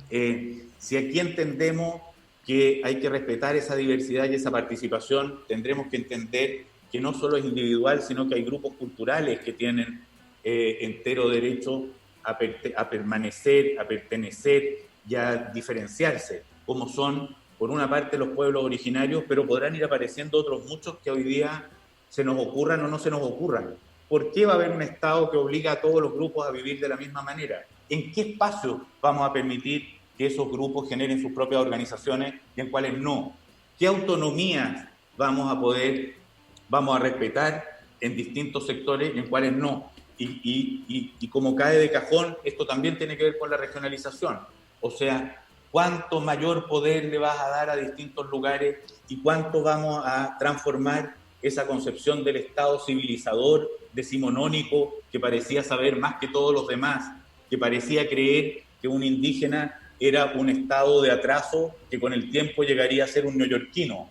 Si aquí entendemos que hay que respetar esa diversidad y esa participación, tendremos que entender que no solo es individual, sino que hay grupos culturales que tienen entero derecho a permanecer, a pertenecer y a diferenciarse, como son por una parte los pueblos originarios, pero podrán ir apareciendo otros muchos que hoy día se nos ocurran o no se nos ocurran. ¿Por qué va a haber un Estado que obliga a todos los grupos a vivir de la misma manera? ¿En qué espacio vamos a permitir que esos grupos generen sus propias organizaciones y en cuáles no? ¿Qué autonomías vamos a respetar en distintos sectores y en cuáles no? Y como cae de cajón, esto también tiene que ver con la regionalización. O sea, ¿cuánto mayor poder le vas a dar a distintos lugares y cuánto vamos a transformar esa concepción del Estado civilizador, decimonónico, que parecía saber más que todos los demás, que parecía creer que un indígena era un estado de atraso que con el tiempo llegaría a ser un neoyorquino,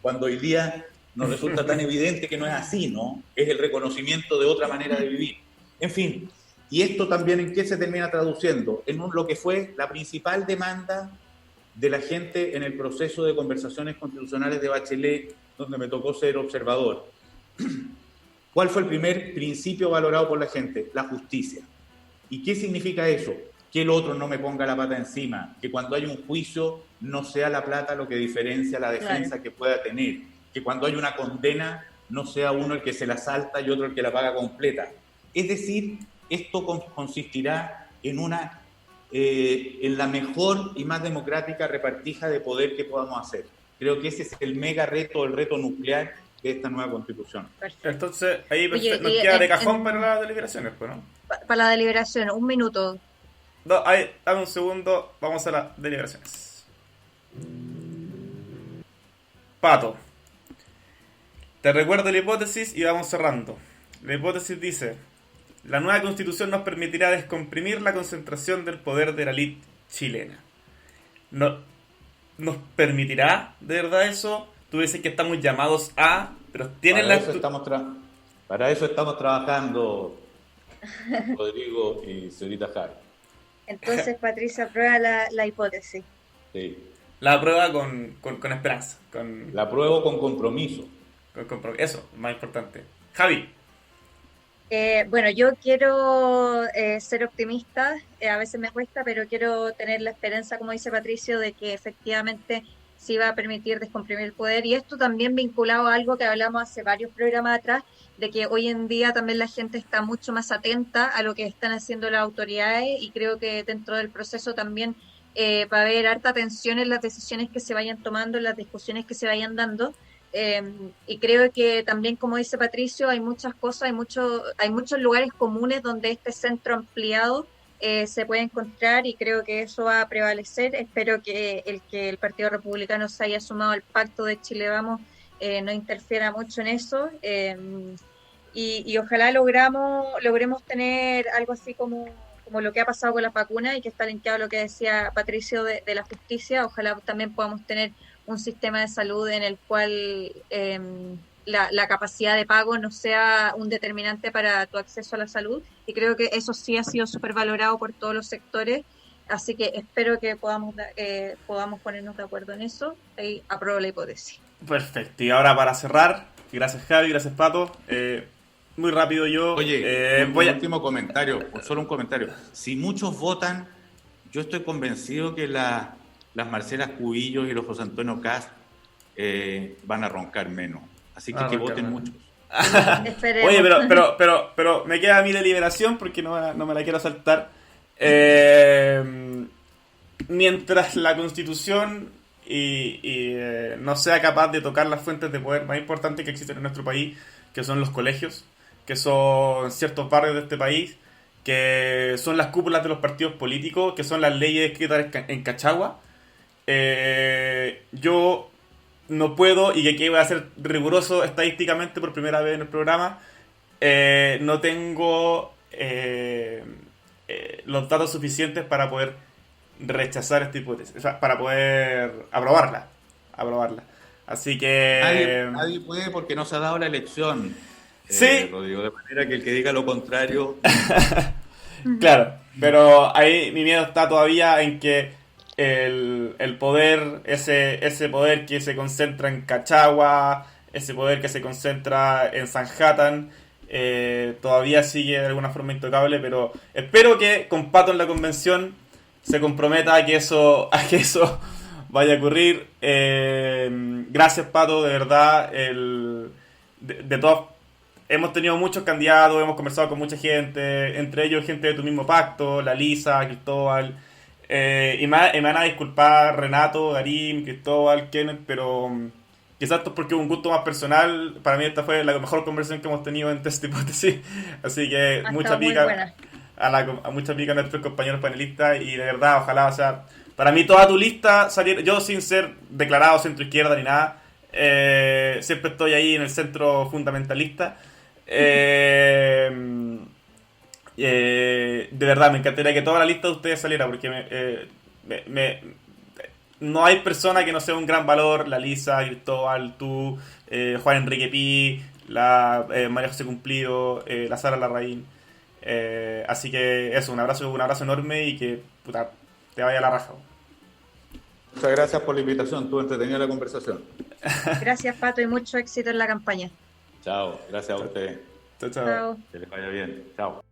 cuando hoy día nos resulta tan evidente que no es así, ¿no? Es el reconocimiento de otra manera de vivir. En fin, y esto también ¿en qué se termina traduciendo? En lo que fue la principal demanda de la gente en el proceso de conversaciones constitucionales de Bachelet, donde me tocó ser observador. ¿Cuál fue el primer principio valorado por la gente? La justicia. ¿Y qué significa eso? Que el otro no me ponga la pata encima, que cuando hay un juicio no sea la plata lo que diferencia la defensa que pueda tener, que cuando hay una condena no sea uno el que se la salta y otro el que la paga completa. Es decir, esto consistirá en la mejor y más democrática repartija de poder que podamos hacer. Creo que ese es el mega reto, el reto nuclear de esta nueva Constitución. Perfecto. Entonces, ahí nos queda de cajón para las deliberaciones, pues, ¿no? Para la deliberación, 1 minuto. No, dame un segundo, vamos a las deliberaciones. Pato, te recuerdo la hipótesis y vamos cerrando. La hipótesis dice: la nueva Constitución nos permitirá descomprimir la concentración del poder de la élite chilena. ¿Nos permitirá de verdad eso? Tú dices que estamos llamados a, pero tienen para eso estamos trabajando, Rodrigo y señorita Jara. Entonces, Patricia aprueba la hipótesis. Sí. La aprueba con esperanza. La apruebo con compromiso. Eso, más importante. Javi. Bueno, yo quiero ser optimista, a veces me cuesta, pero quiero tener la esperanza, como dice Patricio, de que efectivamente sí va a permitir descomprimir el poder. Y esto también vinculado a algo que hablamos hace varios programas atrás, de que hoy en día también la gente está mucho más atenta a lo que están haciendo las autoridades, y creo que dentro del proceso también va a haber harta atención en las decisiones que se vayan tomando, en las discusiones que se vayan dando. Y creo que también, como dice Patricio, hay muchas cosas, hay muchos lugares comunes donde este centro ampliado se puede encontrar, y creo que eso va a prevalecer. Espero que el Partido Republicano se haya sumado al pacto de Chile Vamos no interfiera mucho en eso, y ojalá logremos tener algo así como lo que ha pasado con las vacunas, y que está linkeado a lo que decía Patricio de la justicia. Ojalá también podamos tener un sistema de salud en el cual la capacidad de pago no sea un determinante para tu acceso a la salud, y creo que eso sí ha sido súper valorado por todos los sectores, así que espero que podamos ponernos de acuerdo en eso, y apruebo la hipótesis. Perfecto, y ahora para cerrar, gracias Javi, gracias Pato, muy rápido yo... Oye, último comentario, solo un comentario. Si muchos votan, yo estoy convencido que las Marcelas Cubillos y los José Antonio Cast van a roncar menos. Así que voten muchos. Oye, pero me queda mi deliberación porque no me la quiero saltar. Mientras la Constitución no sea capaz de tocar las fuentes de poder más importantes que existen en nuestro país, que son los colegios, que son ciertos barrios de este país, que son las cúpulas de los partidos políticos, que son las leyes escritas en Cachagua, yo no puedo, y aquí voy a ser riguroso estadísticamente por primera vez en el programa, no tengo los datos suficientes para poder rechazar esta hipótesis, o sea, para poder aprobarla. Así que... Nadie puede, porque no se ha dado la elección. Sí. Rodrigo, de manera que el que diga lo contrario... Claro, pero ahí mi miedo está todavía en que el poder, ese poder que se concentra en Cachagua, ese poder que se concentra en Sanhattan, todavía sigue de alguna forma intocable, pero espero que con Pato en la convención se comprometa a que eso vaya a ocurrir. Gracias, Pato, de verdad, de todos, hemos tenido muchos candidatos, hemos conversado con mucha gente, entre ellos gente de tu mismo pacto, la Lisa, Cristóbal, y me van a disculpar Renato, Darín, Cristóbal, Kenneth, pero quizás esto es porque es un gusto más personal. Para mí esta fue la mejor conversación que hemos tenido en Test Hipótesis, así que Ha mucha estado muy pica buena. a mucha pica a nuestros compañeros panelistas, y de verdad, ojalá, o sea, para mí toda tu lista saliera, yo sin ser declarado centro izquierda ni nada, siempre estoy ahí en el centro fundamentalista. De verdad, me encantaría que toda la lista de ustedes saliera, porque no hay persona que no sea un gran valor. La Lisa, Cristóbal, tú, Juan Enrique Pi, la María José Cumplido, la Sara Larraín. Así que eso, un abrazo enorme, y que puta, te vaya a la raja. Muchas gracias por la invitación, estuvo entretenida la conversación. Gracias, Pato, y mucho éxito en la campaña. Chao, gracias a ustedes. Chao, chao. Chao. Que les vaya bien. Chao.